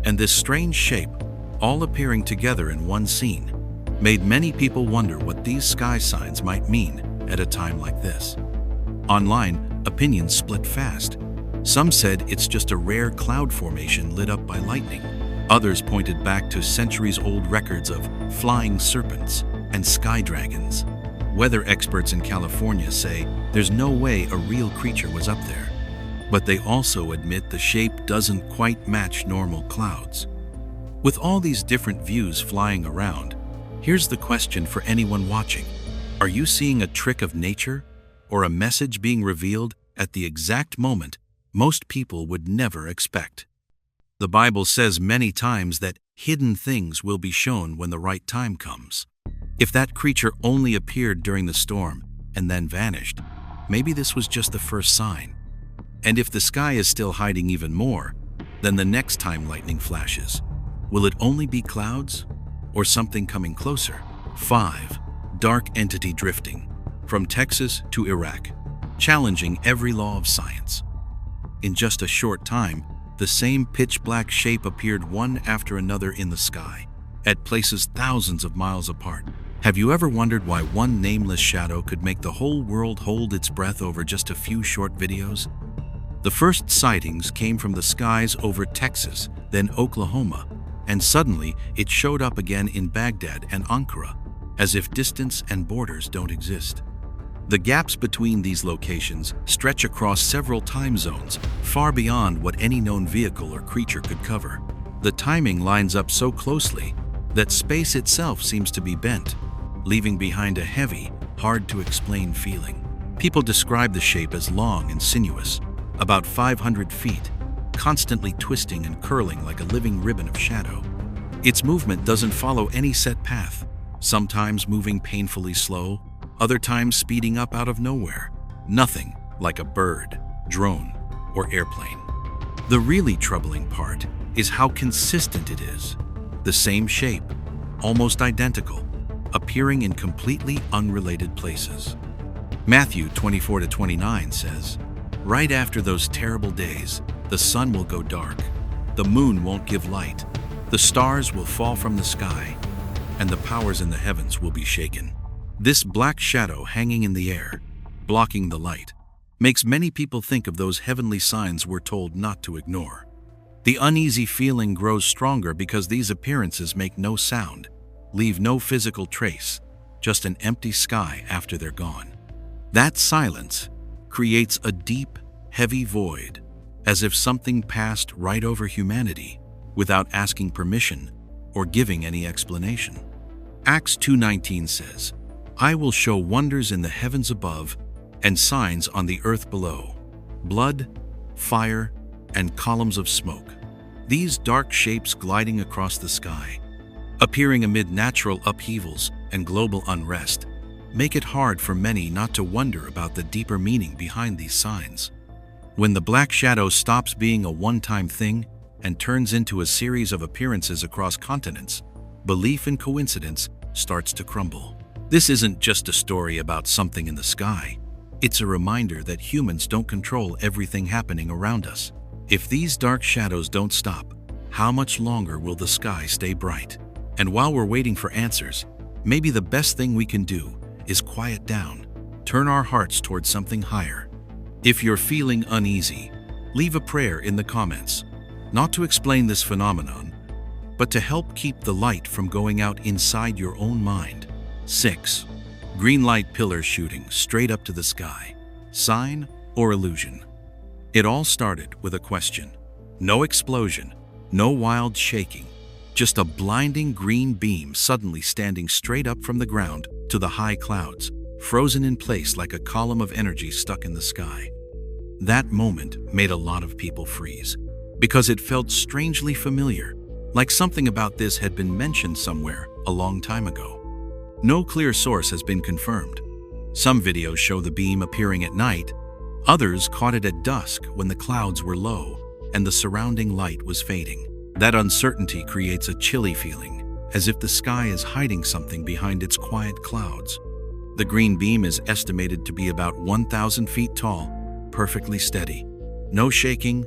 and this strange shape, all appearing together in one scene, made many people wonder what these sky signs might mean at a time like this. Online, opinions split fast. Some said it's just a rare cloud formation lit up by lightning. Others pointed back to centuries-old records of flying serpents and sky dragons. Weather experts in California say there's no way a real creature was up there. But they also admit the shape doesn't quite match normal clouds. With all these different views flying around, here's the question for anyone watching. Are you seeing a trick of nature or a message being revealed at the exact moment most people would never expect? The Bible says many times that hidden things will be shown when the right time comes. If that creature only appeared during the storm and then vanished, maybe this was just the first sign. And if the sky is still hiding even more, then the next time lightning flashes, will it only be clouds or something coming closer? 5. Dark entity drifting from Texas to Iraq, challenging every law of science. In just a short time, the same pitch-black shape appeared one after another in the sky, at places thousands of miles apart. Have you ever wondered why one nameless shadow could make the whole world hold its breath over just a few short videos? The first sightings came from the skies over Texas, then Oklahoma, and suddenly it showed up again in Baghdad and Ankara, as if distance and borders don't exist. The gaps between these locations stretch across several time zones, far beyond what any known vehicle or creature could cover. The timing lines up so closely that space itself seems to be bent, leaving behind a heavy, hard-to-explain feeling. People describe the shape as long and sinuous, about 500 feet, constantly twisting and curling like a living ribbon of shadow. Its movement doesn't follow any set path, sometimes moving painfully slow, other times speeding up out of nowhere. Nothing like a bird, drone, or airplane. The really troubling part is how consistent it is. The same shape, almost identical, appearing in completely unrelated places. Matthew 24-29 says, "Right after those terrible days, the sun will go dark, the moon won't give light, the stars will fall from the sky, and the powers in the heavens will be shaken." This black shadow hanging in the air, blocking the light, makes many people think of those heavenly signs we're told not to ignore. The uneasy feeling grows stronger because these appearances make no sound, leave no physical trace, just an empty sky after they're gone. That silence creates a deep, heavy void, as if something passed right over humanity without asking permission or giving any explanation. Acts 2:19 says, "I will show wonders in the heavens above and signs on the earth below, blood, fire, and columns of smoke." These dark shapes gliding across the sky, appearing amid natural upheavals and global unrest, make it hard for many not to wonder about the deeper meaning behind these signs. When the black shadow stops being a one-time thing and turns into a series of appearances across continents, belief in coincidence starts to crumble. This isn't just a story about something in the sky. It's a reminder that humans don't control everything happening around us. If these dark shadows don't stop, how much longer will the sky stay bright? And while we're waiting for answers, maybe the best thing we can do is quiet down, turn our hearts towards something higher. If you're feeling uneasy, leave a prayer in the comments, not to explain this phenomenon, but to help keep the light from going out inside your own mind. 6. Green light pillars shooting straight up to the sky. Sign or illusion? It all started with a question. No explosion, no wild shaking, just a blinding green beam suddenly standing straight up from the ground to the high clouds, frozen in place like a column of energy stuck in the sky. That moment made a lot of people freeze, because it felt strangely familiar, like something about this had been mentioned somewhere a long time ago. No clear source has been confirmed. Some videos show the beam appearing at night, others caught it at dusk when the clouds were low and the surrounding light was fading. That uncertainty creates a chilly feeling, as if the sky is hiding something behind its quiet clouds. The green beam is estimated to be about 1,000 feet tall, perfectly steady. No shaking,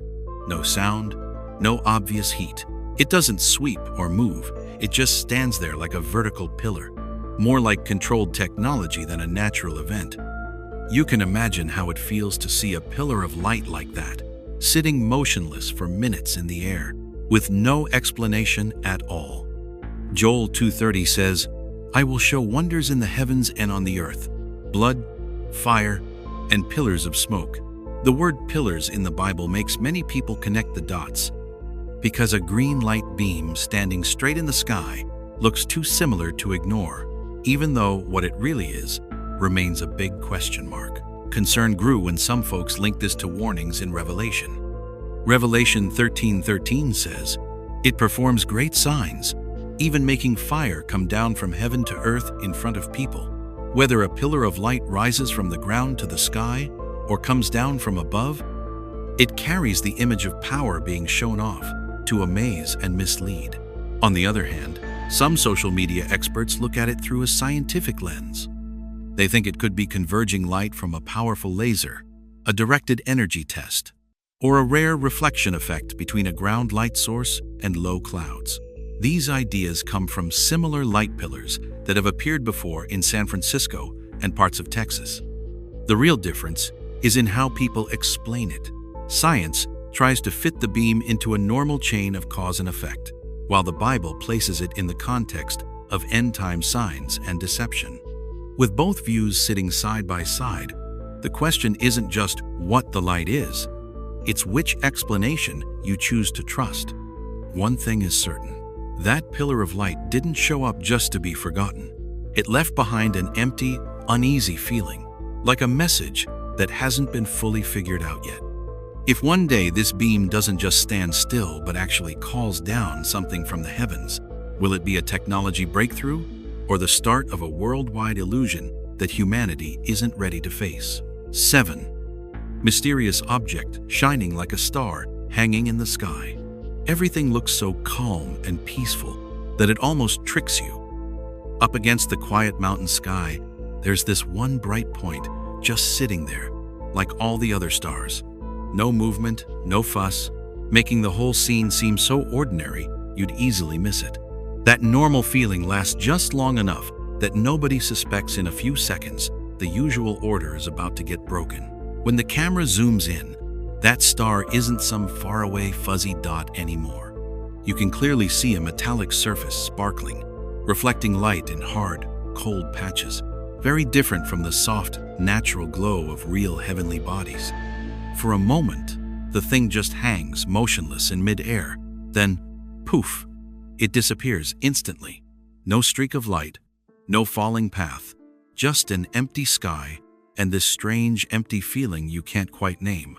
no sound, no obvious heat. It doesn't sweep or move, it just stands there like a vertical pillar, more like controlled technology than a natural event. You can imagine how it feels to see a pillar of light like that, sitting motionless for minutes in the air, with no explanation at all. Joel 2:30 says, "I will show wonders in the heavens and on the earth, blood, fire, and pillars of smoke. The word pillars in the Bible makes many people connect the dots, because a green light beam standing straight in the sky looks too similar to ignore, even though what it really is remains a big question mark. Concern grew when some folks linked this to warnings in Revelation. Revelation 13:13 says, "It performs great signs, even making fire come down from heaven to earth in front of people. Whether a pillar of light rises from the ground to the sky or comes down from above, it carries the image of power being shown off to amaze and mislead." On the other hand, some social media experts look at it through a scientific lens. They think it could be converging light from a powerful laser, a directed energy test, or a rare reflection effect between a ground light source and low clouds. These ideas come from similar light pillars that have appeared before in San Francisco and parts of Texas. The real difference is in how people explain it. Science tries to fit the beam into a normal chain of cause and effect, while the Bible places it in the context of end-time signs and deception. With both views sitting side by side, the question isn't just what the light is, it's which explanation you choose to trust. One thing is certain: that pillar of light didn't show up just to be forgotten. It left behind an empty, uneasy feeling, like a message that hasn't been fully figured out yet. If one day this beam doesn't just stand still but actually calls down something from the heavens, will it be a technology breakthrough or the start of a worldwide illusion that humanity isn't ready to face? 7. Mysterious object shining like a star hanging in the sky. Everything looks so calm and peaceful that it almost tricks you. Up against the quiet mountain sky, there's this one bright point just sitting there, like all the other stars. No movement, no fuss, making the whole scene seem so ordinary you'd easily miss it. That normal feeling lasts just long enough that nobody suspects in a few seconds the usual order is about to get broken. When the camera zooms in, that star isn't some faraway fuzzy dot anymore. You can clearly see a metallic surface sparkling, reflecting light in hard, cold patches, very different from the soft, natural glow of real heavenly bodies. For a moment, the thing just hangs motionless in mid-air, then, poof, it disappears instantly. No streak of light, no falling path, just an empty sky and this strange, empty feeling you can't quite name.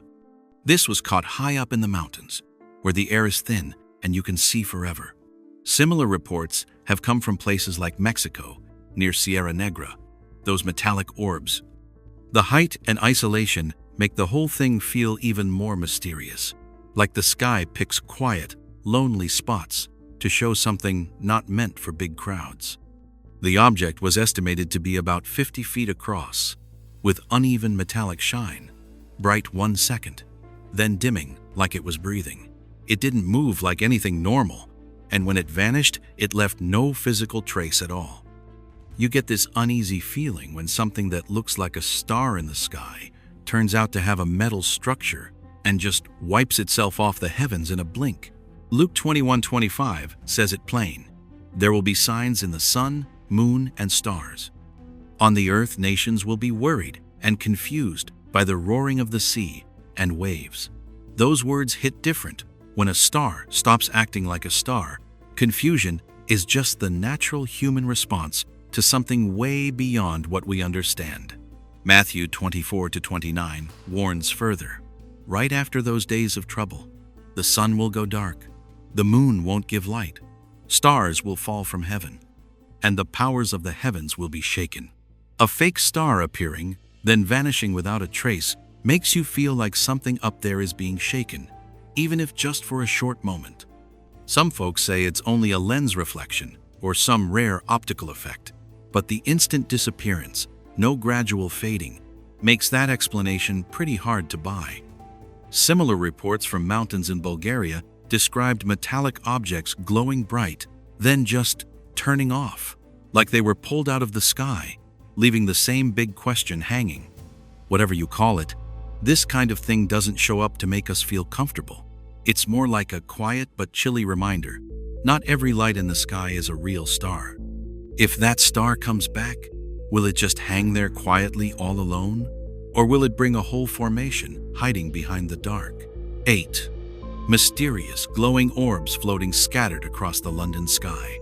This was caught high up in the mountains, where the air is thin and you can see forever. Similar reports have come from places like Mexico, near Sierra Negra, those metallic orbs. The height and isolation make the whole thing feel even more mysterious, like the sky picks quiet, lonely spots to show something not meant for big crowds. The object was estimated to be about 50 feet across, with uneven metallic shine, bright 1 second, then dimming like it was breathing. It didn't move like anything normal, and when it vanished, it left no physical trace at all. You get this uneasy feeling when something that looks like a star in the sky turns out to have a metal structure and just wipes itself off the heavens in a blink. Luke 21:25 says it plain: "There will be signs in the sun, moon, and stars. On the earth, nations will be worried and confused by the roaring of the sea and waves." Those words hit different. When a star stops acting like a star, confusion is just the natural human response to something way beyond what we understand. Matthew 24-29 warns further. Right after those days of trouble, the sun will go dark, the moon won't give light, stars will fall from heaven, and the powers of the heavens will be shaken. A fake star appearing, then vanishing without a trace, makes you feel like something up there is being shaken, even if just for a short moment. Some folks say it's only a lens reflection or some rare optical effect, but the instant disappearance, no gradual fading, makes that explanation pretty hard to buy. Similar reports from mountains in Bulgaria described metallic objects glowing bright, then just turning off, like they were pulled out of the sky, leaving the same big question hanging. Whatever you call it, this kind of thing doesn't show up to make us feel comfortable. It's more like a quiet but chilly reminder: not every light in the sky is a real star. If that star comes back, Will it just hang there quietly all alone? Or will it bring a whole formation hiding behind the dark? 8. Mysterious, glowing orbs floating scattered across the London sky.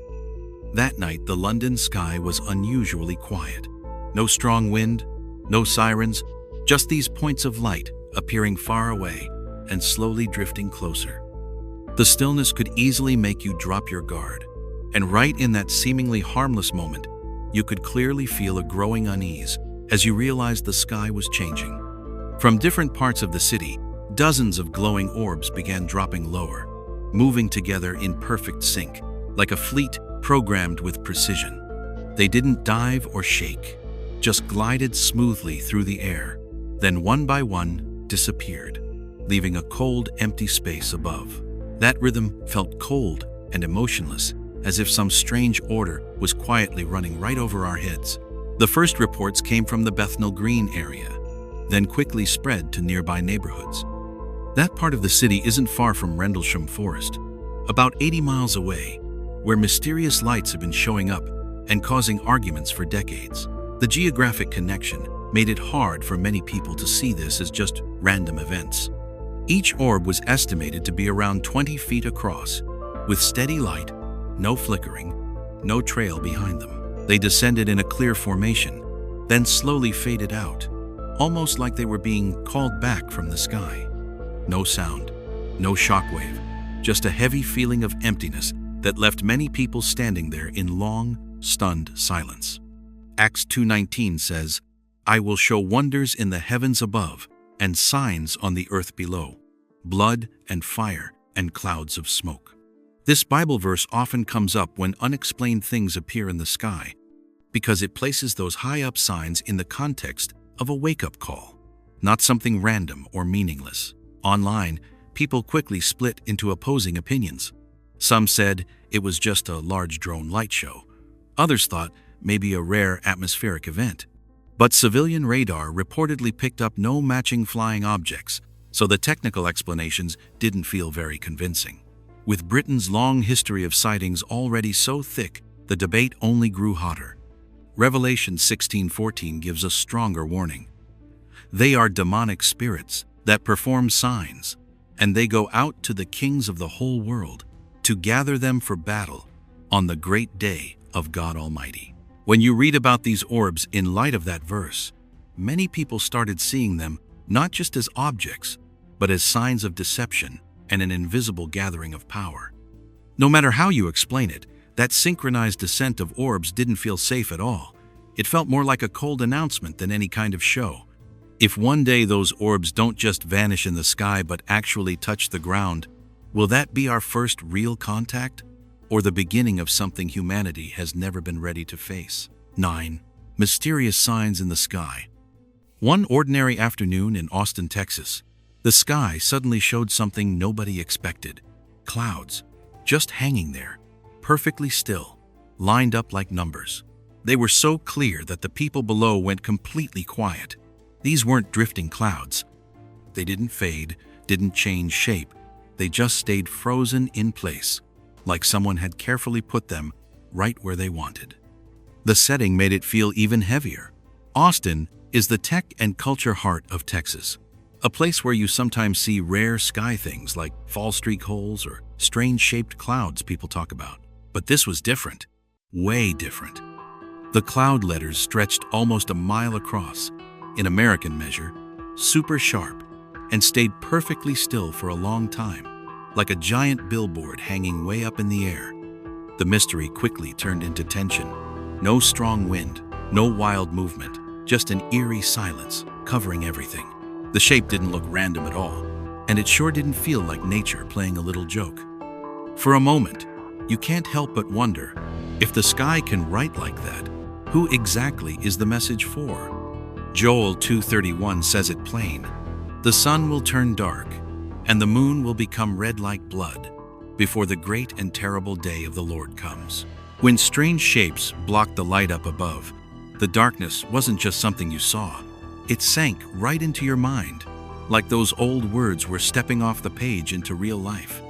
That night, the London sky was unusually quiet. No strong wind, no sirens, just these points of light appearing far away and slowly drifting closer. The stillness could easily make you drop your guard, and right in that seemingly harmless moment, you could clearly feel a growing unease as you realized the sky was changing. From different parts of the city, dozens of glowing orbs began dropping lower, moving together in perfect sync, like a fleet programmed with precision. They didn't dive or shake, just glided smoothly through the air, then one by one disappeared, leaving a cold, empty space above. That rhythm felt cold and emotionless, as if some strange order was quietly running right over our heads. The first reports came from the Bethnal Green area, then quickly spread to nearby neighborhoods. That part of the city isn't far from Rendlesham Forest, about 80 miles away, where mysterious lights have been showing up and causing arguments for decades. The geographic connection made it hard for many people to see this as just random events. Each orb was estimated to be around 20 feet across, with steady light, no flickering, no trail behind them. They descended in a clear formation, then slowly faded out, almost like they were being called back from the sky. No sound, no shockwave, just a heavy feeling of emptiness that left many people standing there in long, stunned silence. Acts 2:19 says, "I will show wonders in the heavens above and signs on the earth below, blood and fire and clouds of smoke." This Bible verse often comes up when unexplained things appear in the sky, because it places those high-up signs in the context of a wake-up call, not something random or meaningless. Online, people quickly split into opposing opinions. Some said it was just a large drone light show. Others thought maybe a rare atmospheric event. But civilian radar reportedly picked up no matching flying objects, so the technical explanations didn't feel very convincing. With Britain's long history of sightings already so thick, the debate only grew hotter. Revelation 16:14 gives a stronger warning. They are demonic spirits that perform signs, and they go out to the kings of the whole world to gather them for battle on the great day of God Almighty. When you read about these orbs in light of that verse, many people started seeing them not just as objects, but as signs of deception and an invisible gathering of power. No matter how you explain it, that synchronized descent of orbs didn't feel safe at all. It felt more like a cold announcement than any kind of show. If one day those orbs don't just vanish in the sky but actually touch the ground, will that be our first real contact? Or the beginning of something humanity has never been ready to face? 9. Mysterious signs in the sky. One ordinary afternoon in Austin, Texas, the sky suddenly showed something nobody expected. Clouds, just hanging there, perfectly still, lined up like numbers. They were so clear that the people below went completely quiet. These weren't drifting clouds. They didn't fade, didn't change shape. They just stayed frozen in place, like someone had carefully put them right where they wanted. The setting made it feel even heavier. Austin is the tech and culture heart of Texas, a place where you sometimes see rare sky things like fall streak holes or strange-shaped clouds people talk about. But this was different, way different. The cloud letters stretched almost a mile across, in American measure, super sharp, and stayed perfectly still for a long time, like a giant billboard hanging way up in the air. The mystery quickly turned into tension. No strong wind, no wild movement, just an eerie silence covering everything. The shape didn't look random at all, and it sure didn't feel like nature playing a little joke. For a moment, you can't help but wonder, if the sky can write like that, who exactly is the message for? Joel 2:31 says it plain. The sun will turn dark, and the moon will become red like blood, before the great and terrible day of the Lord comes. When strange shapes blocked the light up above, the darkness wasn't just something you saw. It sank right into your mind, like those old words were stepping off the page into real life.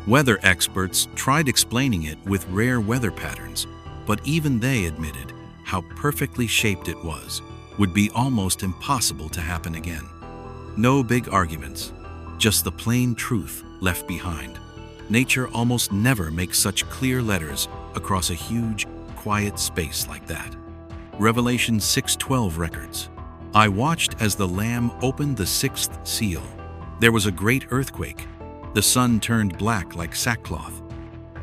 Weather experts tried explaining it with rare weather patterns, but even they admitted how perfectly shaped it was, would be almost impossible to happen again. No big arguments, just the plain truth left behind. Nature almost never makes such clear letters across a huge, quiet space like that. Revelation 6:12 records, "I watched as the Lamb opened the sixth seal. There was a great earthquake. The sun turned black like sackcloth,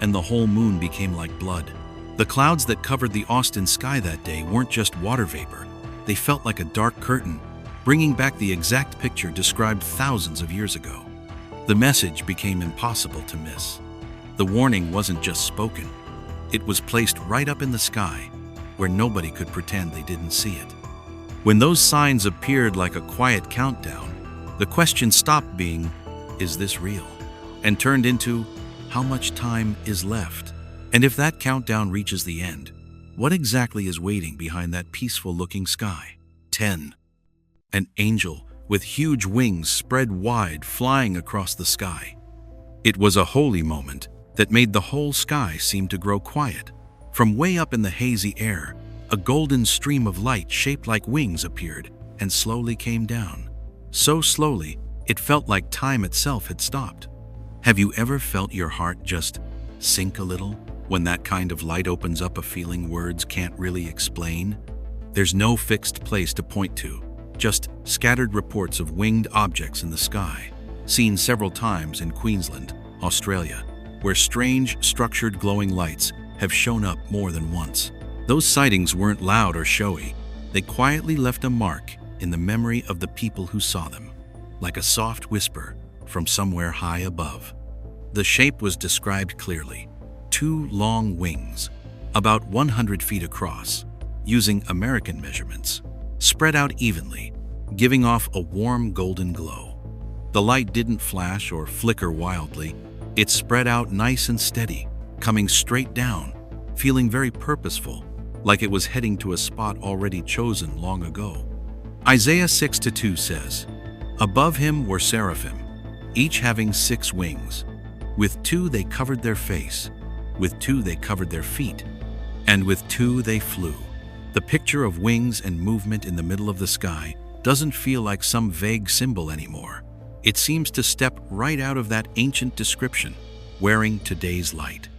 and the whole moon became like blood." The clouds that covered the Austin sky that day weren't just water vapor. They felt like a dark curtain, bringing back the exact picture described thousands of years ago. The message became impossible to miss. The warning wasn't just spoken. It was placed right up in the sky, where nobody could pretend they didn't see it. When those signs appeared like a quiet countdown, the question stopped being, "Is this real?" and turned into, "How much time is left?" And if that countdown reaches the end, what exactly is waiting behind that peaceful-looking sky? 10. An angel with huge wings spread wide flying across the sky. It was a holy moment that made the whole sky seem to grow quiet. From way up in the hazy air, a golden stream of light shaped like wings appeared and slowly came down. So slowly, it felt like time itself had stopped. Have you ever felt your heart just sink a little when that kind of light opens up a feeling words can't really explain? There's no fixed place to point to, just scattered reports of winged objects in the sky, seen several times in Queensland, Australia, where strange, structured glowing lights have shown up more than once. Those sightings weren't loud or showy. They quietly left a mark in the memory of the people who saw them, like a soft whisper from somewhere high above. The shape was described clearly: 2 long wings, about 100 feet across, using American measurements, spread out evenly, giving off a warm golden glow. The light didn't flash or flicker wildly. It spread out nice and steady, coming straight down, feeling very purposeful, like it was heading to a spot already chosen long ago. Isaiah 6:2 says, "Above him were seraphim, each having 6 wings. With 2 they covered their face, with 2 they covered their feet, and with 2 they flew." The picture of wings and movement in the middle of the sky doesn't feel like some vague symbol anymore. It seems to step right out of that ancient description, wearing today's light.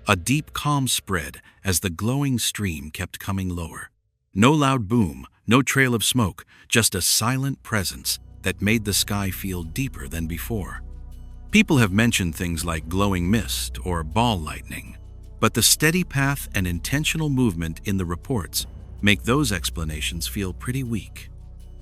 A deep calm spread as the glowing stream kept coming lower. No loud boom, no trail of smoke, just a silent presence that made the sky feel deeper than before. People have mentioned things like glowing mist or ball lightning, but the steady path and intentional movement in the reports make those explanations feel pretty weak.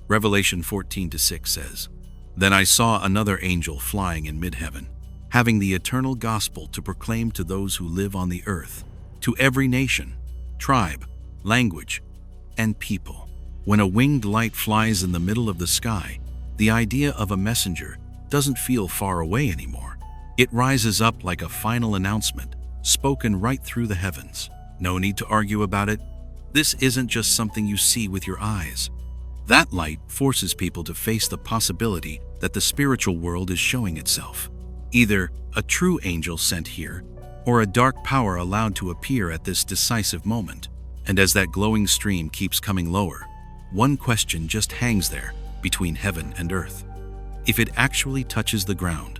Revelation 14:6 says, "Then I saw another angel flying in mid-heaven, having the eternal gospel to proclaim to those who live on the earth, to every nation, tribe, language, and people." When a winged light flies in the middle of the sky, the idea of a messenger doesn't feel far away anymore. It rises up like a final announcement, spoken right through the heavens. No need to argue about it. This isn't just something you see with your eyes. That light forces people to face the possibility that the spiritual world is showing itself. Either a true angel sent here, or a dark power allowed to appear at this decisive moment. And as that glowing stream keeps coming lower, one question just hangs there between heaven and earth. If it actually touches the ground,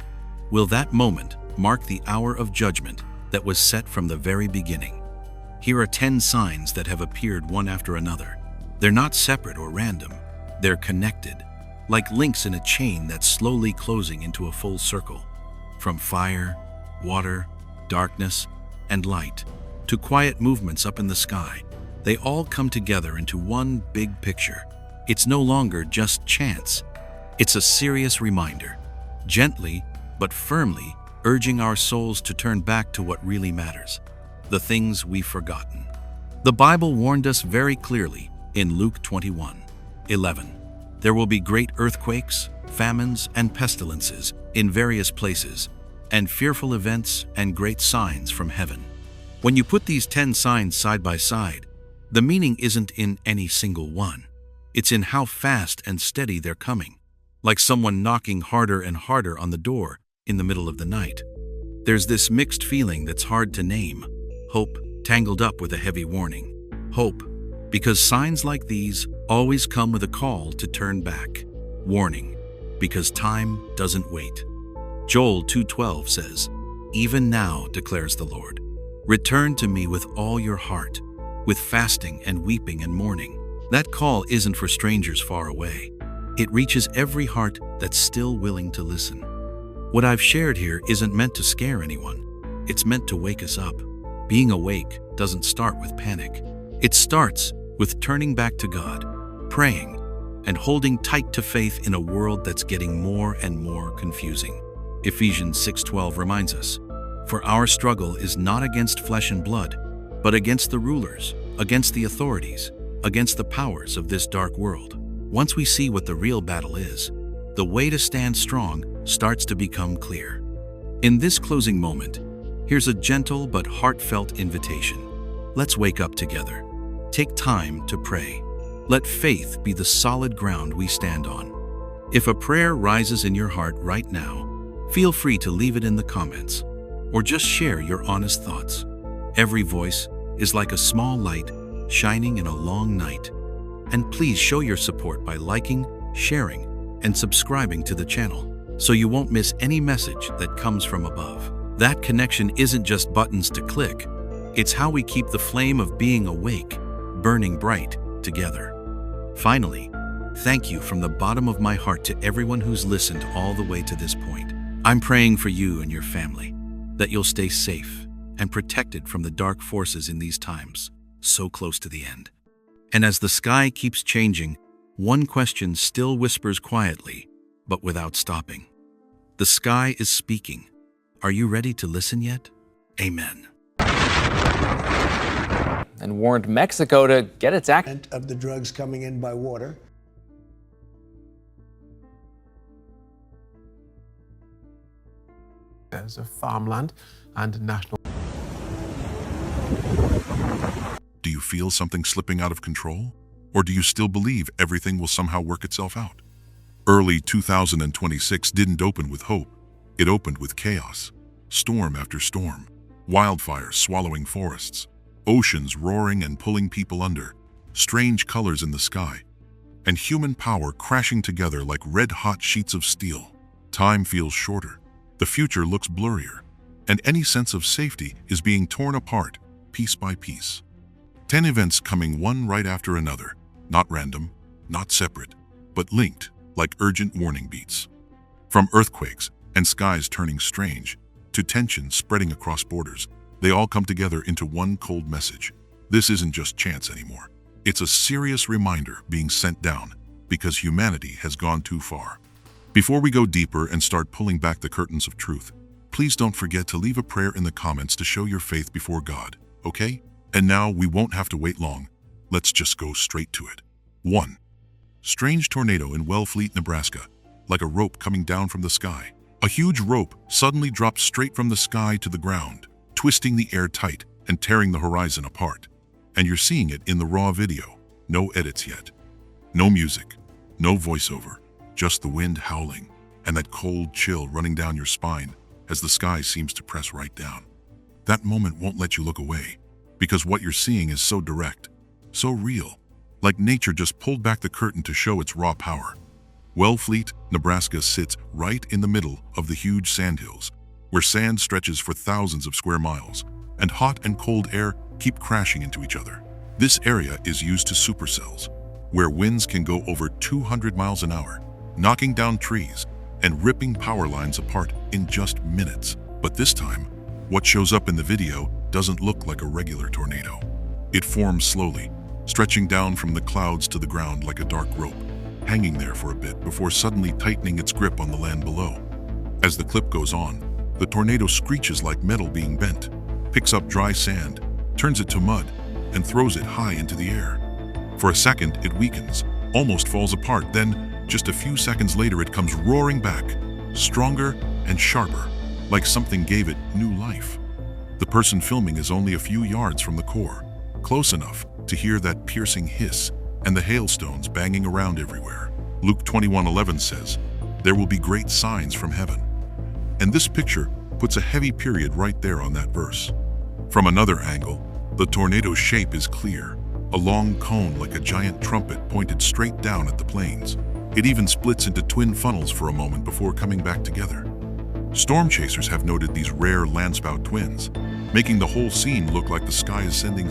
will that moment mark the hour of judgment that was set from the very beginning? Here are 10 signs that have appeared one after another. They're not separate or random. They're connected, like links in a chain that's slowly closing into a full circle. From fire, water, darkness, and light, to quiet movements up in the sky, they all come together into one big picture. It's no longer just chance. It's a serious reminder, gently but firmly urging our souls to turn back to what really matters, the things we've forgotten. The Bible warned us very clearly in Luke 21:11. There will be great earthquakes, famines, and pestilences in various places, and fearful events and great signs from heaven. When you put these 10 signs side by side, the meaning isn't in any single one. It's in how fast and steady they're coming, like someone knocking harder and harder on the door in the middle of the night. There's this mixed feeling that's hard to name. Hope tangled up with a heavy warning. Hope Because signs like these always come with a call to turn back. Warning, because time doesn't wait. Joel 2:12 says, "Even now, declares the Lord, return to me with all your heart, with fasting and weeping and mourning." That call isn't for strangers far away. It reaches every heart that's still willing to listen. What I've shared here isn't meant to scare anyone. It's meant to wake us up. Being awake doesn't start with panic. It starts with turning back to God, praying, and holding tight to faith in a world that's getting more and more confusing. Ephesians 6:12 reminds us, "For our struggle is not against flesh and blood, but against the rulers, against the authorities, against the powers of this dark world." Once we see what the real battle is, the way to stand strong starts to become clear. In this closing moment, here's a gentle but heartfelt invitation. Let's wake up together. Take time to pray. Let faith be the solid ground we stand on. If a prayer rises in your heart right now, feel free to leave it in the comments, or just share your honest thoughts. Every voice is like a small light shining in a long night. And please show your support by liking, sharing, and subscribing to the channel, so you won't miss any message that comes from above. That connection isn't just buttons to click, it's how we keep the flame of being awake burning bright together. Finally, thank you from the bottom of my heart to everyone who's listened all the way to this point. I'm praying for you and your family, that you'll stay safe and protected from the dark forces in these times, so close to the end. And as the sky keeps changing, one question still whispers quietly, but without stopping. The sky is speaking. Are you ready to listen yet? Amen. And warned Mexico to get its act of the drugs coming in by water. There's a farmland and national. Do you feel something slipping out of control? Or do you still believe everything will somehow work itself out? Early 2026 didn't open with hope. It opened with chaos. Storm after storm. Wildfires swallowing forests. Oceans roaring and pulling people under. Strange colors in the sky. And human power crashing together like red-hot sheets of steel. Time feels shorter. The future looks blurrier. And any sense of safety is being torn apart, piece by piece. 10 events coming one right after another. Not random, not separate, but linked like urgent warning beats. From earthquakes and skies turning strange, to tension spreading across borders, they all come together into one cold message. This isn't just chance anymore. It's a serious reminder being sent down because humanity has gone too far. Before we go deeper and start pulling back the curtains of truth, please don't forget to leave a prayer in the comments to show your faith before God, okay? And now we won't have to wait long. Let's just go straight to it. 1. Strange tornado in Wellfleet, Nebraska, like a rope coming down from the sky. A huge rope suddenly drops straight from the sky to the ground, twisting the air tight and tearing the horizon apart. And you're seeing it in the raw video. No edits yet. No music. No voiceover. Just the wind howling and that cold chill running down your spine as the sky seems to press right down. That moment won't let you look away because what you're seeing is so direct, so real, like nature just pulled back the curtain to show its raw power. Wellfleet, Nebraska sits right in the middle of the huge sandhills, where sand stretches for thousands of square miles, and hot and cold air keep crashing into each other. This area is used to supercells, where winds can go over 200 miles an hour, knocking down trees and ripping power lines apart in just minutes. But this time, what shows up in the video doesn't look like a regular tornado. It forms slowly, stretching down from the clouds to the ground like a dark rope, hanging there for a bit before suddenly tightening its grip on the land below. As the clip goes on, the tornado screeches like metal being bent, picks up dry sand, turns it to mud, and throws it high into the air. For a second, it weakens, almost falls apart, then, just a few seconds later, it comes roaring back, stronger and sharper, like something gave it new life. The person filming is only a few yards from the core, close enough to hear that piercing hiss and the hailstones banging around everywhere. Luke 21:11 says, "There will be great signs from heaven." And this picture puts a heavy period right there on that verse. From another angle, the tornado's shape is clear, A long cone like a giant trumpet pointed straight down at the planes. It even splits into twin funnels for a moment before coming back together. Storm chasers have noted these rare landspout twins, making the whole scene look like the sky is sending